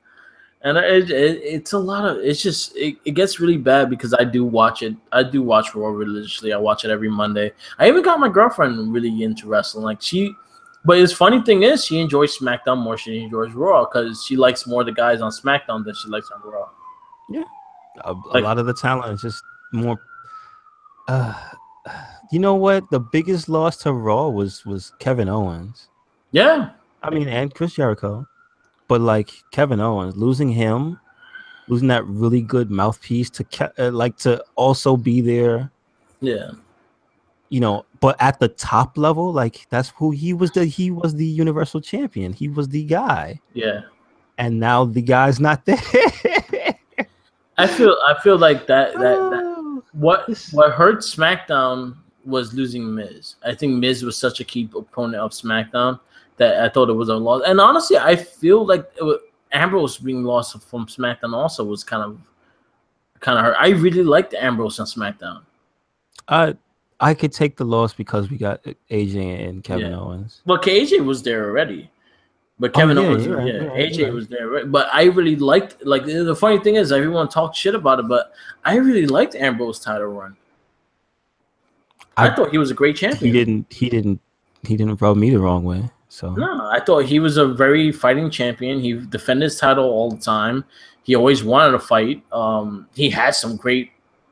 And it's a lot of, it's just, it gets really bad because I do watch it. I do watch Raw religiously. I watch it every Monday. I even got my girlfriend really into wrestling. But the funny thing is, she enjoys SmackDown more than she enjoys Raw because she likes more the guys on SmackDown than she likes on Raw. Yeah. A lot of the talent is just more. You know what? The biggest loss to Raw was Kevin Owens. Yeah. I mean, and Chris Jericho. But like Kevin Owens, losing that really good mouthpiece to also be there. Yeah. But at the top level, like that's who he was. He was the Universal Champion. He was the guy. Yeah. And now the guy's not there. I feel like that what hurt SmackDown was losing Miz. I think Miz was such a key opponent of SmackDown that I thought it was a loss. And honestly, I feel like Ambrose being lost from SmackDown also was kind of hurt. I really liked Ambrose on SmackDown. I could take the loss because we got AJ and Kevin Owens. Well, AJ was there already. But Kevin Owens, AJ was there. Right? But I really liked, like, the funny thing is everyone talked shit about it, but I really liked Ambrose's title run. I thought he was a great champion. He didn't rub me the wrong way. So no, I thought he was a very fighting champion. He defended his title all the time. He always wanted to fight. He had some great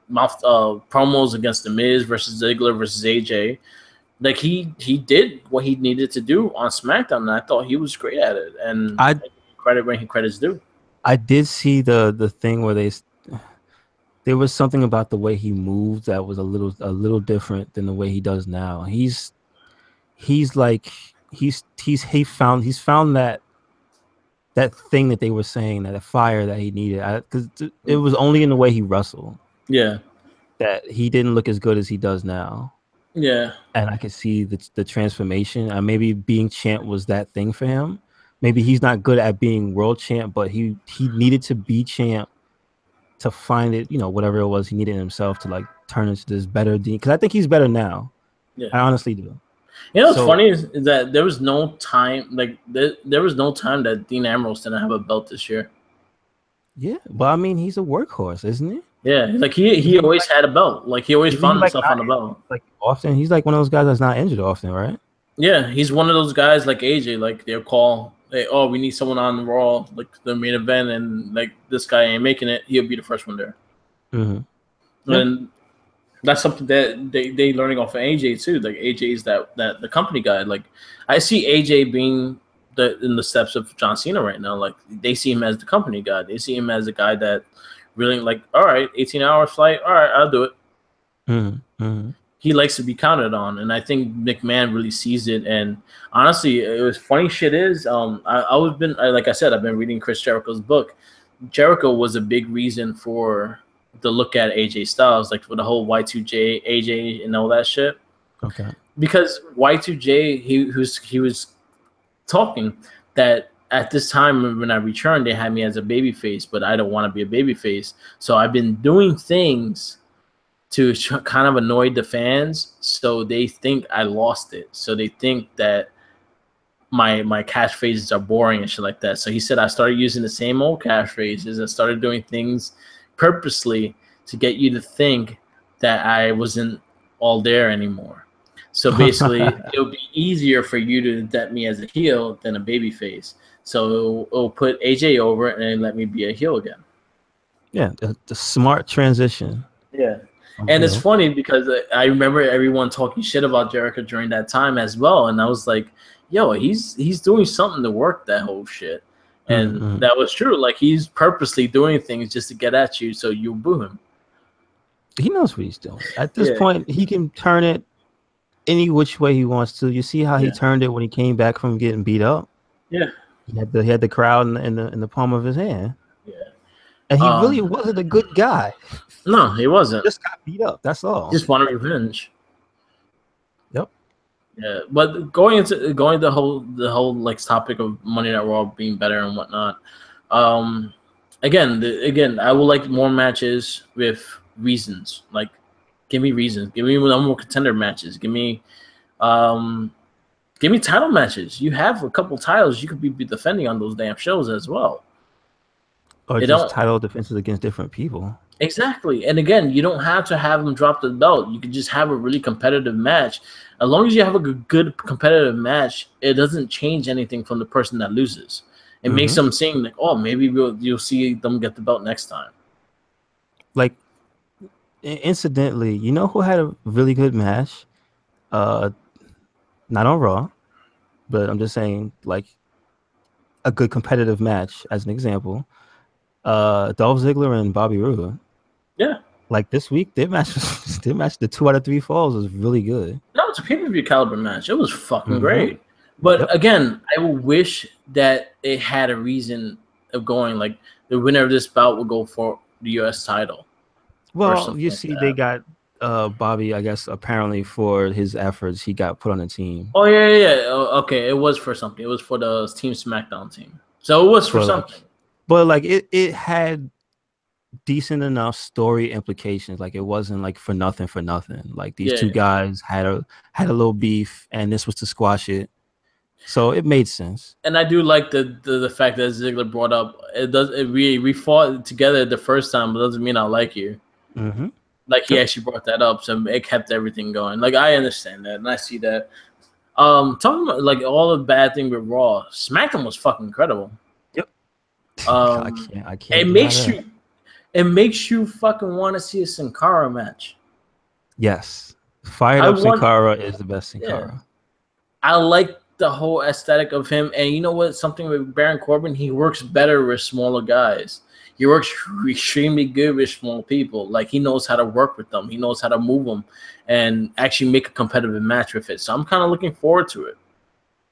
promos against The Miz versus Ziggler versus AJ. Like he did what he needed to do on SmackDown, and I thought he was great at it. And I credit where credit's due. I did see the thing where there was something about the way he moved that was a little different than the way he does now. He's found that thing that they were saying, that fire that he needed. Because it was only in the way he wrestled. Yeah, that he didn't look as good as he does now. Yeah, and I could see the transformation. Maybe being champ was that thing for him. Maybe he's not good at being world champ, but he needed to be champ to find it. Whatever it was, he needed himself to like turn into this better Dean. Because I think he's better now. Yeah, I honestly do. What's funny is that there was no time. Like there was no time that Dean Ambrose didn't have a belt this year. Yeah, but I mean, he's a workhorse, isn't he? Yeah, like he always had a belt. Like he always Isn't he found like himself not on the belt. like often? He's like one of those guys that's not injured often, right? Yeah, he's one of those guys like AJ. Like they'll call, oh, we need someone on Raw, like the main event, and like this guy ain't making it. He'll be the first one there. Yeah. And that's something that they learning off of AJ too. Like AJ is that the company guy. Like I see AJ being in the steps of John Cena right now. Like they see him as the company guy. They see him as a guy that really like, all right, 18-hour flight. All right, I'll do it. He likes to be counted on, and I think McMahon really sees it. And honestly, it was funny. Shit is, like I said, I've been reading Chris Jericho's book. Jericho was a big reason for the look at AJ Styles, like with the whole Y2J, AJ, and all that shit. Okay. Because Y2J, he was talking that at this time when I returned, they had me as a babyface, but I don't want to be a babyface. So I've been doing things to kind of annoy the fans, so they think I lost it. So they think that my catchphrases are boring and shit like that. So he said I started using the same old catchphrases. I started doing things purposely to get you to think that I wasn't all there anymore. So basically, it'll be easier for you to vet me as a heel than a babyface. So it'll put AJ over and let me be a heel again. Yeah, the smart transition. Yeah. And it's funny because I remember everyone talking shit about Jericho during that time as well. And I was like, yo, he's doing something to work that whole shit. And that was true. Like, he's purposely doing things just to get at you so you boo him. He knows what he's doing. At this point, he can turn it any which way he wants to. You see how he turned it when he came back from getting beat up? Yeah. He had the crowd in the palm of his hand. Yeah. And he really wasn't a good guy. No, he wasn't. He just got beat up. That's all. Just wanted revenge. Yep. Yeah, but going the whole like topic of Monday Night Raw being better and whatnot. Again, I would like more matches with reasons. Like, give me reasons. Give me more contender matches. Give me title matches. You have a couple titles you could be defending on those damn shows as well. Or just title defenses against different people. Exactly. And again, you don't have to have them drop the belt. You can just have a really competitive match. As long as you have a good competitive match, it doesn't change anything from the person that loses. It makes them seem like, oh, maybe you'll see them get the belt next time. Like, incidentally, you know who had a really good match? Not on Raw, but I'm just saying, like, a good competitive match as an example. Dolph Ziggler and Bobby Roode. Yeah. Like this week, their match, the 2 out of 3 falls was really good. No, it's a pay-per-view caliber match. It was fucking great. But again, I wish that it had a reason of going. Like, the winner of this bout would go for the U.S. title. Well, you see, they got Bobby, I guess, apparently for his efforts, he got put on the team. Oh, yeah. Okay, it was for something. It was for the Team SmackDown team. So it was for something. But like it had decent enough story implications. Like, it wasn't like for nothing. Like, these two guys had a little beef, and this was to squash it. So it made sense. And I do like the fact that Ziggler brought up we fought together the first time, but doesn't mean I like you. Like, he actually brought that up, so it kept everything going. Like, I understand that, and I see that. Talking about like all the bad thing with Raw, SmackDown was fucking incredible. I can't. It makes you fucking want to see a Sin Cara match. Yes, fired up Sin Cara is the best Sin Cara. I like the whole aesthetic of him, and you know what? Something with Baron Corbin, he works better with smaller guys. He works extremely good with small people. Like, he knows how to work with them. He knows how to move them, and actually make a competitive match with it. So I'm kind of looking forward to it.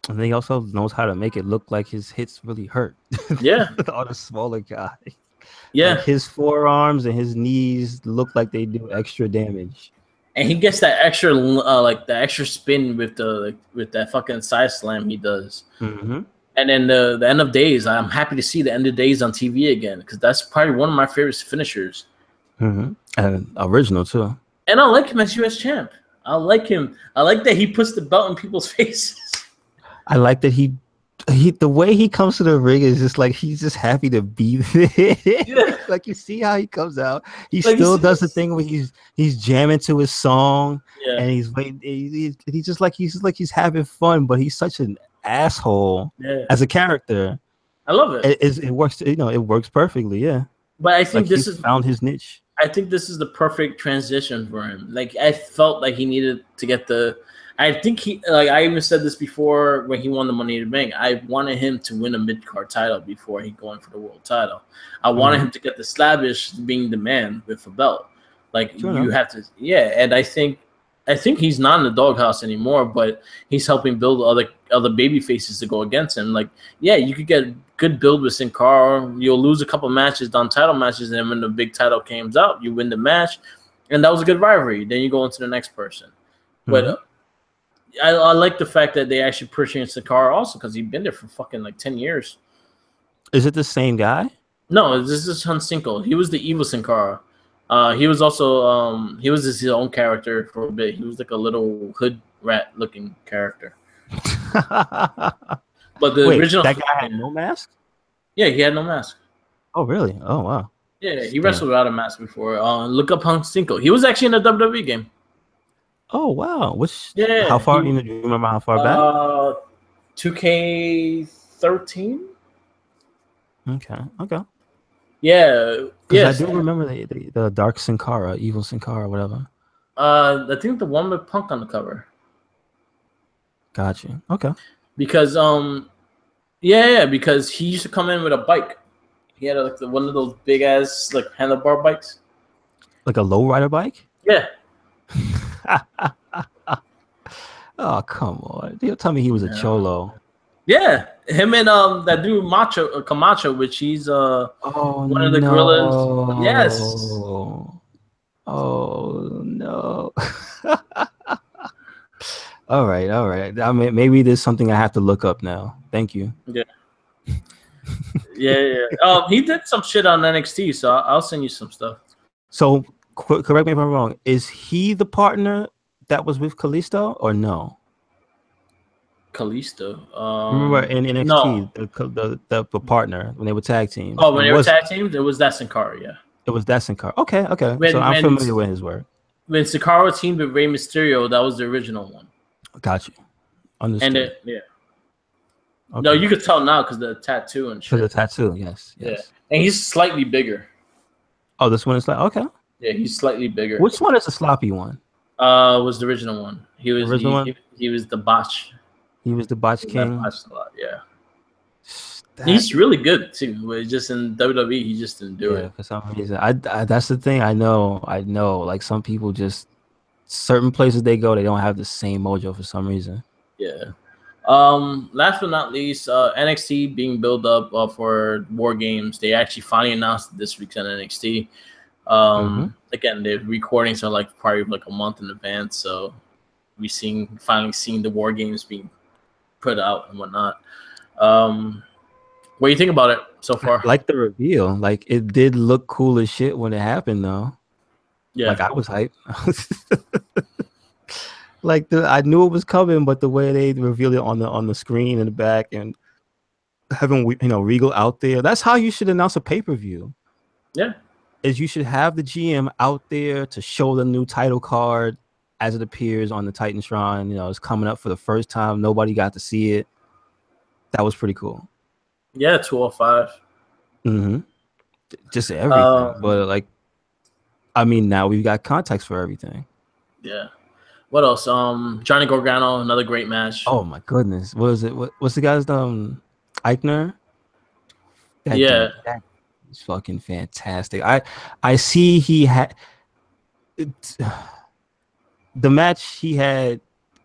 And he also knows how to make it look like his hits really hurt. Yeah. On a smaller guy. Yeah. Like, his forearms and his knees look like they do extra damage. And he gets that extra, the extra spin with that fucking side slam he does. And then the End of Days, I'm happy to see the End of Days on TV again, because that's probably one of my favorite finishers. And original too. And I like him as U.S. champ. I like him. I like that he puts the belt in people's faces. I like that he the way he comes to the ring is just like he's just happy to be there. Yeah. Like you see how he comes out. He Like still does the thing where he's jamming to his song yeah. and he's waiting. He's just like he's having fun, but he's such an asshole as a character. I love it. It works. You know, it works perfectly. Yeah. But I think this is found his niche. I think this is the perfect transition for him. Like I felt like he needed to get the. I think he like I even said this before when he won the Money in the Bank. I wanted him to win a mid-card title before he going for the world title. I wanted him to get the Slavish being the man with a belt. Like you have to, and I think he's not in the doghouse anymore, but he's helping build other baby faces to go against him. Like, you could get good build with Sin Cara. You'll lose a couple matches, title matches, and then when the big title comes out, you win the match, and that was a good rivalry. Then you go into the next person. But I like the fact that they actually pushing Sin Cara also because he's been there for fucking like 10 years. Is it the same guy? No, this is Hunsinko. He was the evil Sin Cara. He was also he was his own character for a bit. He was like a little hood rat looking character. But the original that guy had no mask? Yeah, he had no mask. Oh really? Oh wow. Yeah, he wrestled without a mask before. Look up Hunsinko. He was actually in a WWE game. Oh wow. How far do you remember how far back? 2K13. Okay. Yeah. Yes. I do remember the Dark Sin Cara, Evil Sin Cara, whatever. I think the one with Punk on the cover. Gotcha. Okay. Because because he used to come in with a bike. He had like one of those big ass like handlebar bikes. Like a lowrider bike? Yeah. Oh come on! You'll tell me he was a cholo. Yeah, him and that dude Camacho, which he's one of the gorillas. Yes. Oh no. All right. I mean, maybe there's something I have to look up now. Thank you. Yeah. Yeah. He did some shit on NXT, so I'll send you some stuff. So correct me if I'm wrong. Is he the partner that was with Kalisto or no? Kalisto. Remember in NXT, the partner when they were tag teams. Oh, when they were tag teams, it was that Sin Cara, yeah. It was that Sin Cara. Okay. So I'm familiar with his work. When Sin Cara teamed with Rey Mysterio, that was the original one. Got you. Understood. And Okay. No, you could tell now because the tattoo and shit. For the tattoo, yes. Yeah, and he's slightly bigger. Oh, this one is like okay. Yeah, he's slightly bigger. Which one is the sloppy one? Was the original one. He was he was the botch. He was the botch king. Botched a lot, yeah. He's really good too. But just in WWE, he just didn't do it for some reason. I that's the thing. I know. Like some people just certain places they go, they don't have the same mojo for some reason. Yeah. Last but not least, NXT being built up for War Games. They actually finally announced this week's on NXT. Again, the recordings are like probably like a month in advance, so we finally seeing the War Games being put out and whatnot. What do you think about it so far? Like the reveal, like it did look cool as shit when it happened, though. Yeah, like I was hyped. Like I knew it was coming, but the way they revealed it on the screen in the back and having Regal out there—that's how you should announce a pay-per-view. Yeah, is you should have the GM out there to show the new title card as it appears on the Titantron. It's coming up for the first time. Nobody got to see it. That was pretty cool. Yeah, 205. Just everything, but like, I mean, now we've got context for everything. Yeah. What else? Johnny Gargano, another great match. Oh my goodness, what is it? What's the guy's Eichner? That is fucking fantastic. I see he had the match he had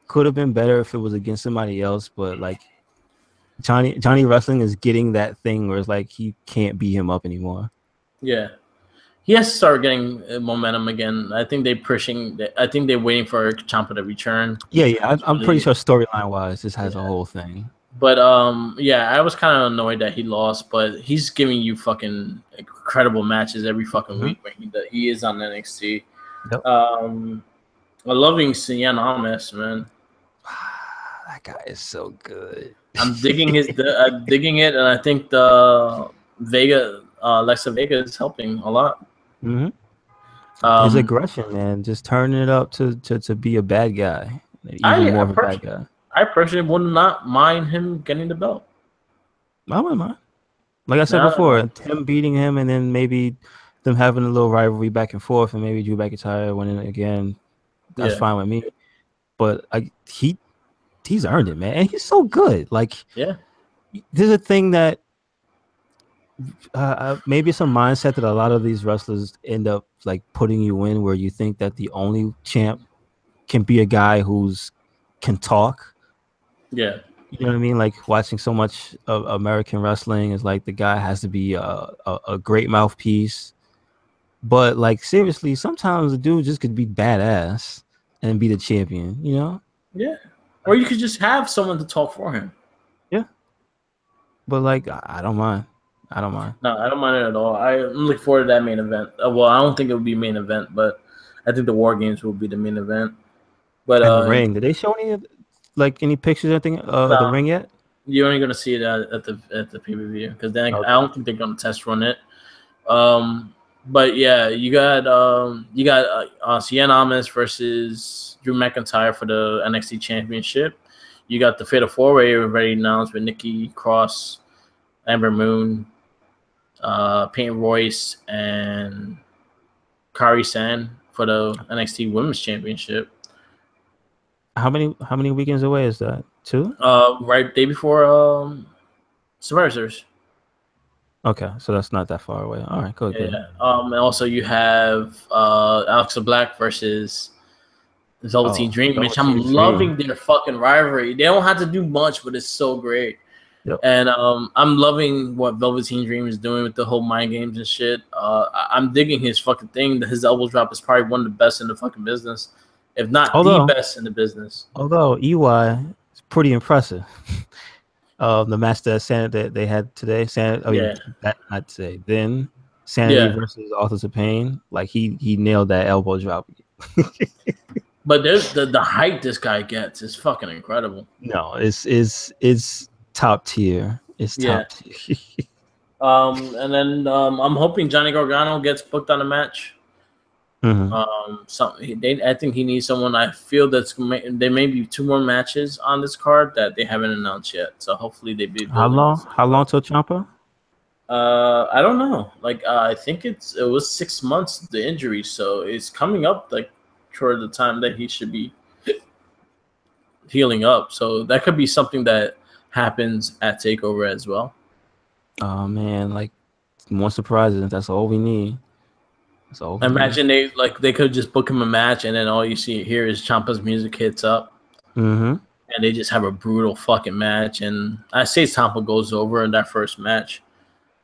could have been better if it was against somebody else, but like Johnny Wrestling is getting that thing where it's like he can't beat him up anymore. Yeah. He has to start getting momentum again. I think they're waiting for Ciampa to return. Yeah. I'm pretty sure storyline wise, this has a whole thing. But I was kind of annoyed that he lost, but he's giving you fucking incredible matches every fucking week when he is on NXT. Yep. I'm loving Cien Almas, man. that guy is so good. I'm digging I'm digging it, and I think the Alexa Vega is helping a lot. His aggression, man, just turning it up to be a bad guy, even more of a bad guy. I personally would not mind him getting the belt. I wouldn't mind. Like I said before, him beating him, and then maybe them having a little rivalry back and forth, and maybe Drew McIntyre winning again. That's fine with me. But he's earned it, man, and he's so good. Like, there's a thing that maybe it's a mindset that a lot of these wrestlers end up like putting you in, where you think that the only champ can be a guy who's can talk. Yeah. You know what I mean? Like, watching so much of American wrestling is like the guy has to be a great mouthpiece. But like, seriously, sometimes the dude just could be badass and be the champion, you know? Yeah. Or you could just have someone to talk for him. Yeah. But like, I don't mind. I don't mind. No, I don't mind it at all. I'm looking forward to that main event. Well, I don't think it will be main event, but I think the War Games will be the main event. But the ring, did they show any pictures or anything of the ring yet? You're only gonna see it at the pay-per-view, because then I don't think they're gonna test run it. But yeah, you got Cien Almas versus Drew McIntyre for the NXT Championship. You got the Fatal 4-Way already announced with Nikki Cross, Ember Moon, Peyton Royce, and Kairi Sane for the NXT Women's Championship. How many weekends away is that? 2? Right day before Survivor Series. Okay, so that's not that far away. All right, good. And also you have Alexa Black versus Velveteen Dream, which I'm loving their fucking rivalry. They don't have to do much, but it's so great. Yep. And I'm loving what Velveteen Dream is doing with the whole mind games and shit. I'm digging his fucking thing. His elbow drop is probably one of the best in the fucking business, if not the best in the business. Although EY is pretty impressive. The match that they had today, I'd say then Sanity versus Authors of Pain, like he nailed that elbow drop. But there's the height this guy gets is fucking incredible. No, it's top tier. It's top tier. And then I'm hoping Johnny Gargano gets booked on a match. I think he needs someone. I feel there may be 2 more matches on this card that they haven't announced yet. So hopefully they be. How long till Ciampa? I don't know. Like I think it was 6 months, the injury, so it's coming up like toward the time that he should be healing up. So that could be something that happens at TakeOver as well. Oh man, like more surprises. That's all we need. So imagine they could just book him a match, and then all you see here is Ciampa's music hits up, and they just have a brutal fucking match. And I say Ciampa goes over in that first match,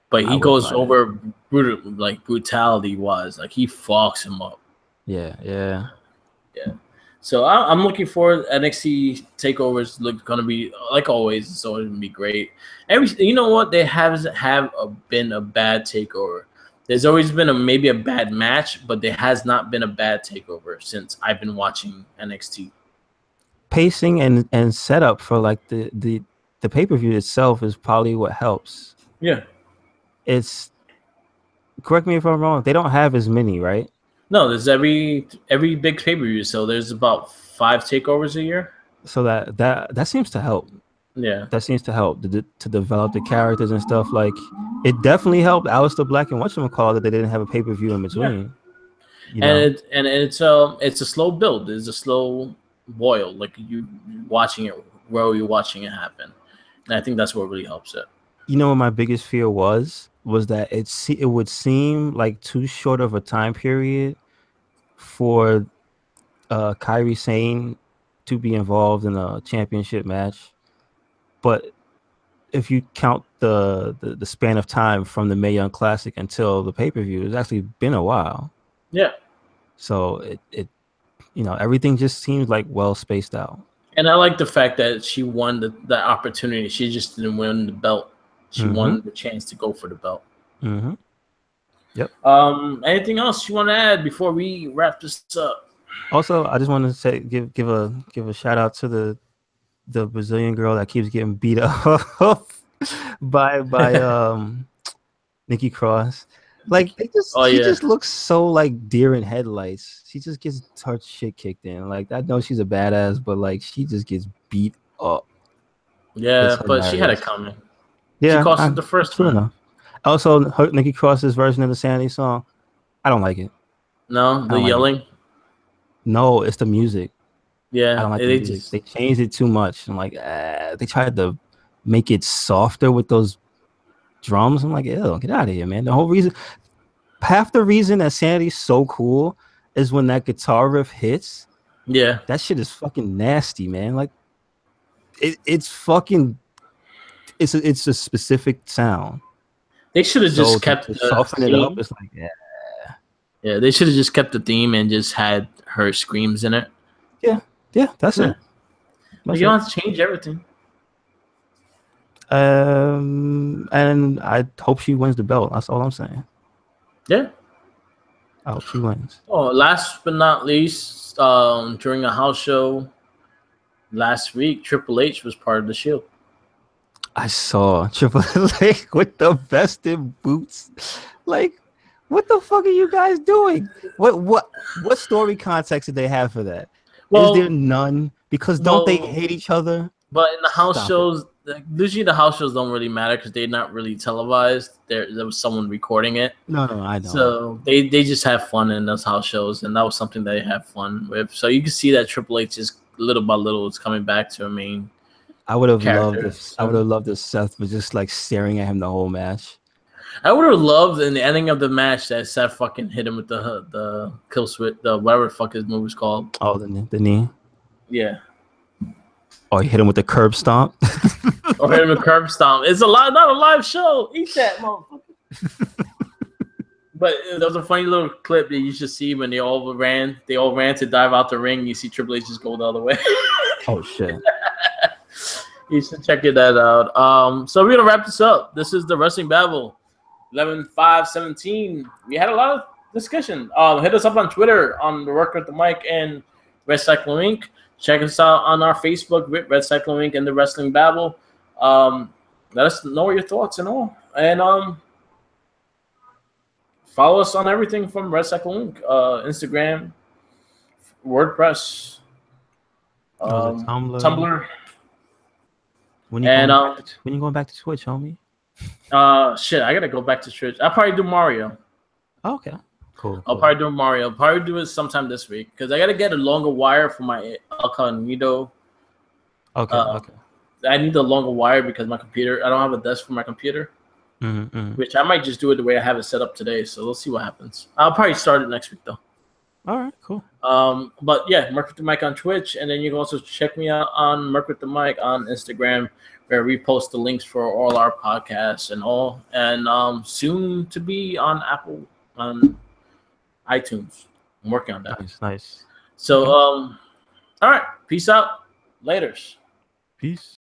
but he goes over brutality wise, like he fucks him up. Yeah. So I'm looking forward. NXT takeovers gonna be like always. It's always gonna be great. You know what? They haven't been a bad takeover. There's always been maybe a bad match, but there has not been a bad takeover since I've been watching NXT. Pacing and setup for like the pay-per-view itself is probably what helps. Yeah. It's, correct me if I'm wrong, they don't have as many, right? No, there's every big pay-per-view, so there's about 5 takeovers a year. So that seems to help. Yeah, that seems to help to develop the characters and stuff. Like, it definitely helped Aleister Black and whatchamacallit that they didn't have a pay-per-view in between. Yeah. It's a slow build. It's a slow boil. Like you watching it, where you're watching it happen, and I think that's what really helps it. You know what my biggest fear was that it would seem like too short of a time period for Kairi Sane to be involved in a championship match. But if you count the span of time from the Mae Young Classic until the pay-per-view, it's actually been a while. Yeah. So it everything just seems like well spaced out. And I like the fact that she won the opportunity. She just didn't win the belt. She won the chance to go for the belt. Yep. Anything else you want to add before we wrap this up? Also, I just want to say give a shout out to the Brazilian girl that keeps getting beat up by Nikki Cross. Like she just looks so like deer in headlights. She just gets her shit kicked in. Like I know she's a badass, but like she just gets beat up. Yeah, but she had it coming. Yeah, she cost it the first time. enough. Also, Nikki Cross's version of the Sanity song, I don't like it. No, the yelling. Like no, it's the music. Yeah, I don't like the music. They changed it too much. I'm like, they tried to make it softer with those drums. I'm like, ew, get out of here, man. The whole reason, half the reason that Sanity's so cool is when that guitar riff hits. Yeah, that shit is fucking nasty, man. Like, it's fucking, it's a specific sound. They should have just kept to soften it up. It's like, yeah. They should have just kept the theme and just had her screams in it. Yeah, that's it. You don't have to change everything. And I hope she wins the belt. That's all I'm saying. Yeah. I hope she wins. Oh, last but not least, during a house show last week, Triple H was part of the Shield. I saw Triple H with the vested boots. Like, what the fuck are you guys doing? What story context did they have for that? Is there none? Because don't they hate each other? But in the house shows, usually the house shows don't really matter because they're not really televised. There was someone recording it. No, I know. So they just have fun in those house shows, and that was something they had fun with. So you can see that Triple H is little by little is coming back to a main. I would have loved if I would have loved if Seth was just like staring at him the whole match. I would have loved in the ending of the match that Seth fucking hit him with the kill switch, the whatever the fuck his move is called. Oh, the knee. Yeah. Or hit him with the curb stomp. Or hit him with curb stomp. It's not a live show. Eat that, motherfucker. But there was a funny little clip that you should see when they all ran to dive out the ring. You see Triple H just go the other way. Oh shit. You should check that out. So we're gonna wrap this up. This is the Wrestling Babble 11/5/17. We had a lot of discussion. Hit us up on Twitter on the Work with the Mic and Red Cyclo Inc. Check us out on our Facebook with Red Cyclo Inc. and the Wrestling Babble. Let us know your thoughts and all. And follow us on everything from Red Cyclo Inc. Instagram, WordPress, Tumblr. When you going back to Twitch, homie? Shit, I gotta go back to Twitch. I'll probably do Mario. Oh, okay. Cool. I'll probably do Mario. I'll probably do it sometime this week because I gotta get a longer wire for my Incognito. Okay. I need a longer wire because my computer. I don't have a desk for my computer, which I might just do it the way I have it set up today. So we'll see what happens. I'll probably start it next week though. All right, cool. But yeah, Merc with the Mic on Twitch, and then you can also check me out on Merc with the Mic on Instagram, where we post the links for all our podcasts and all, and soon to be on Apple, on iTunes. I'm working on that. Nice. So, all right, peace out, laters. Peace.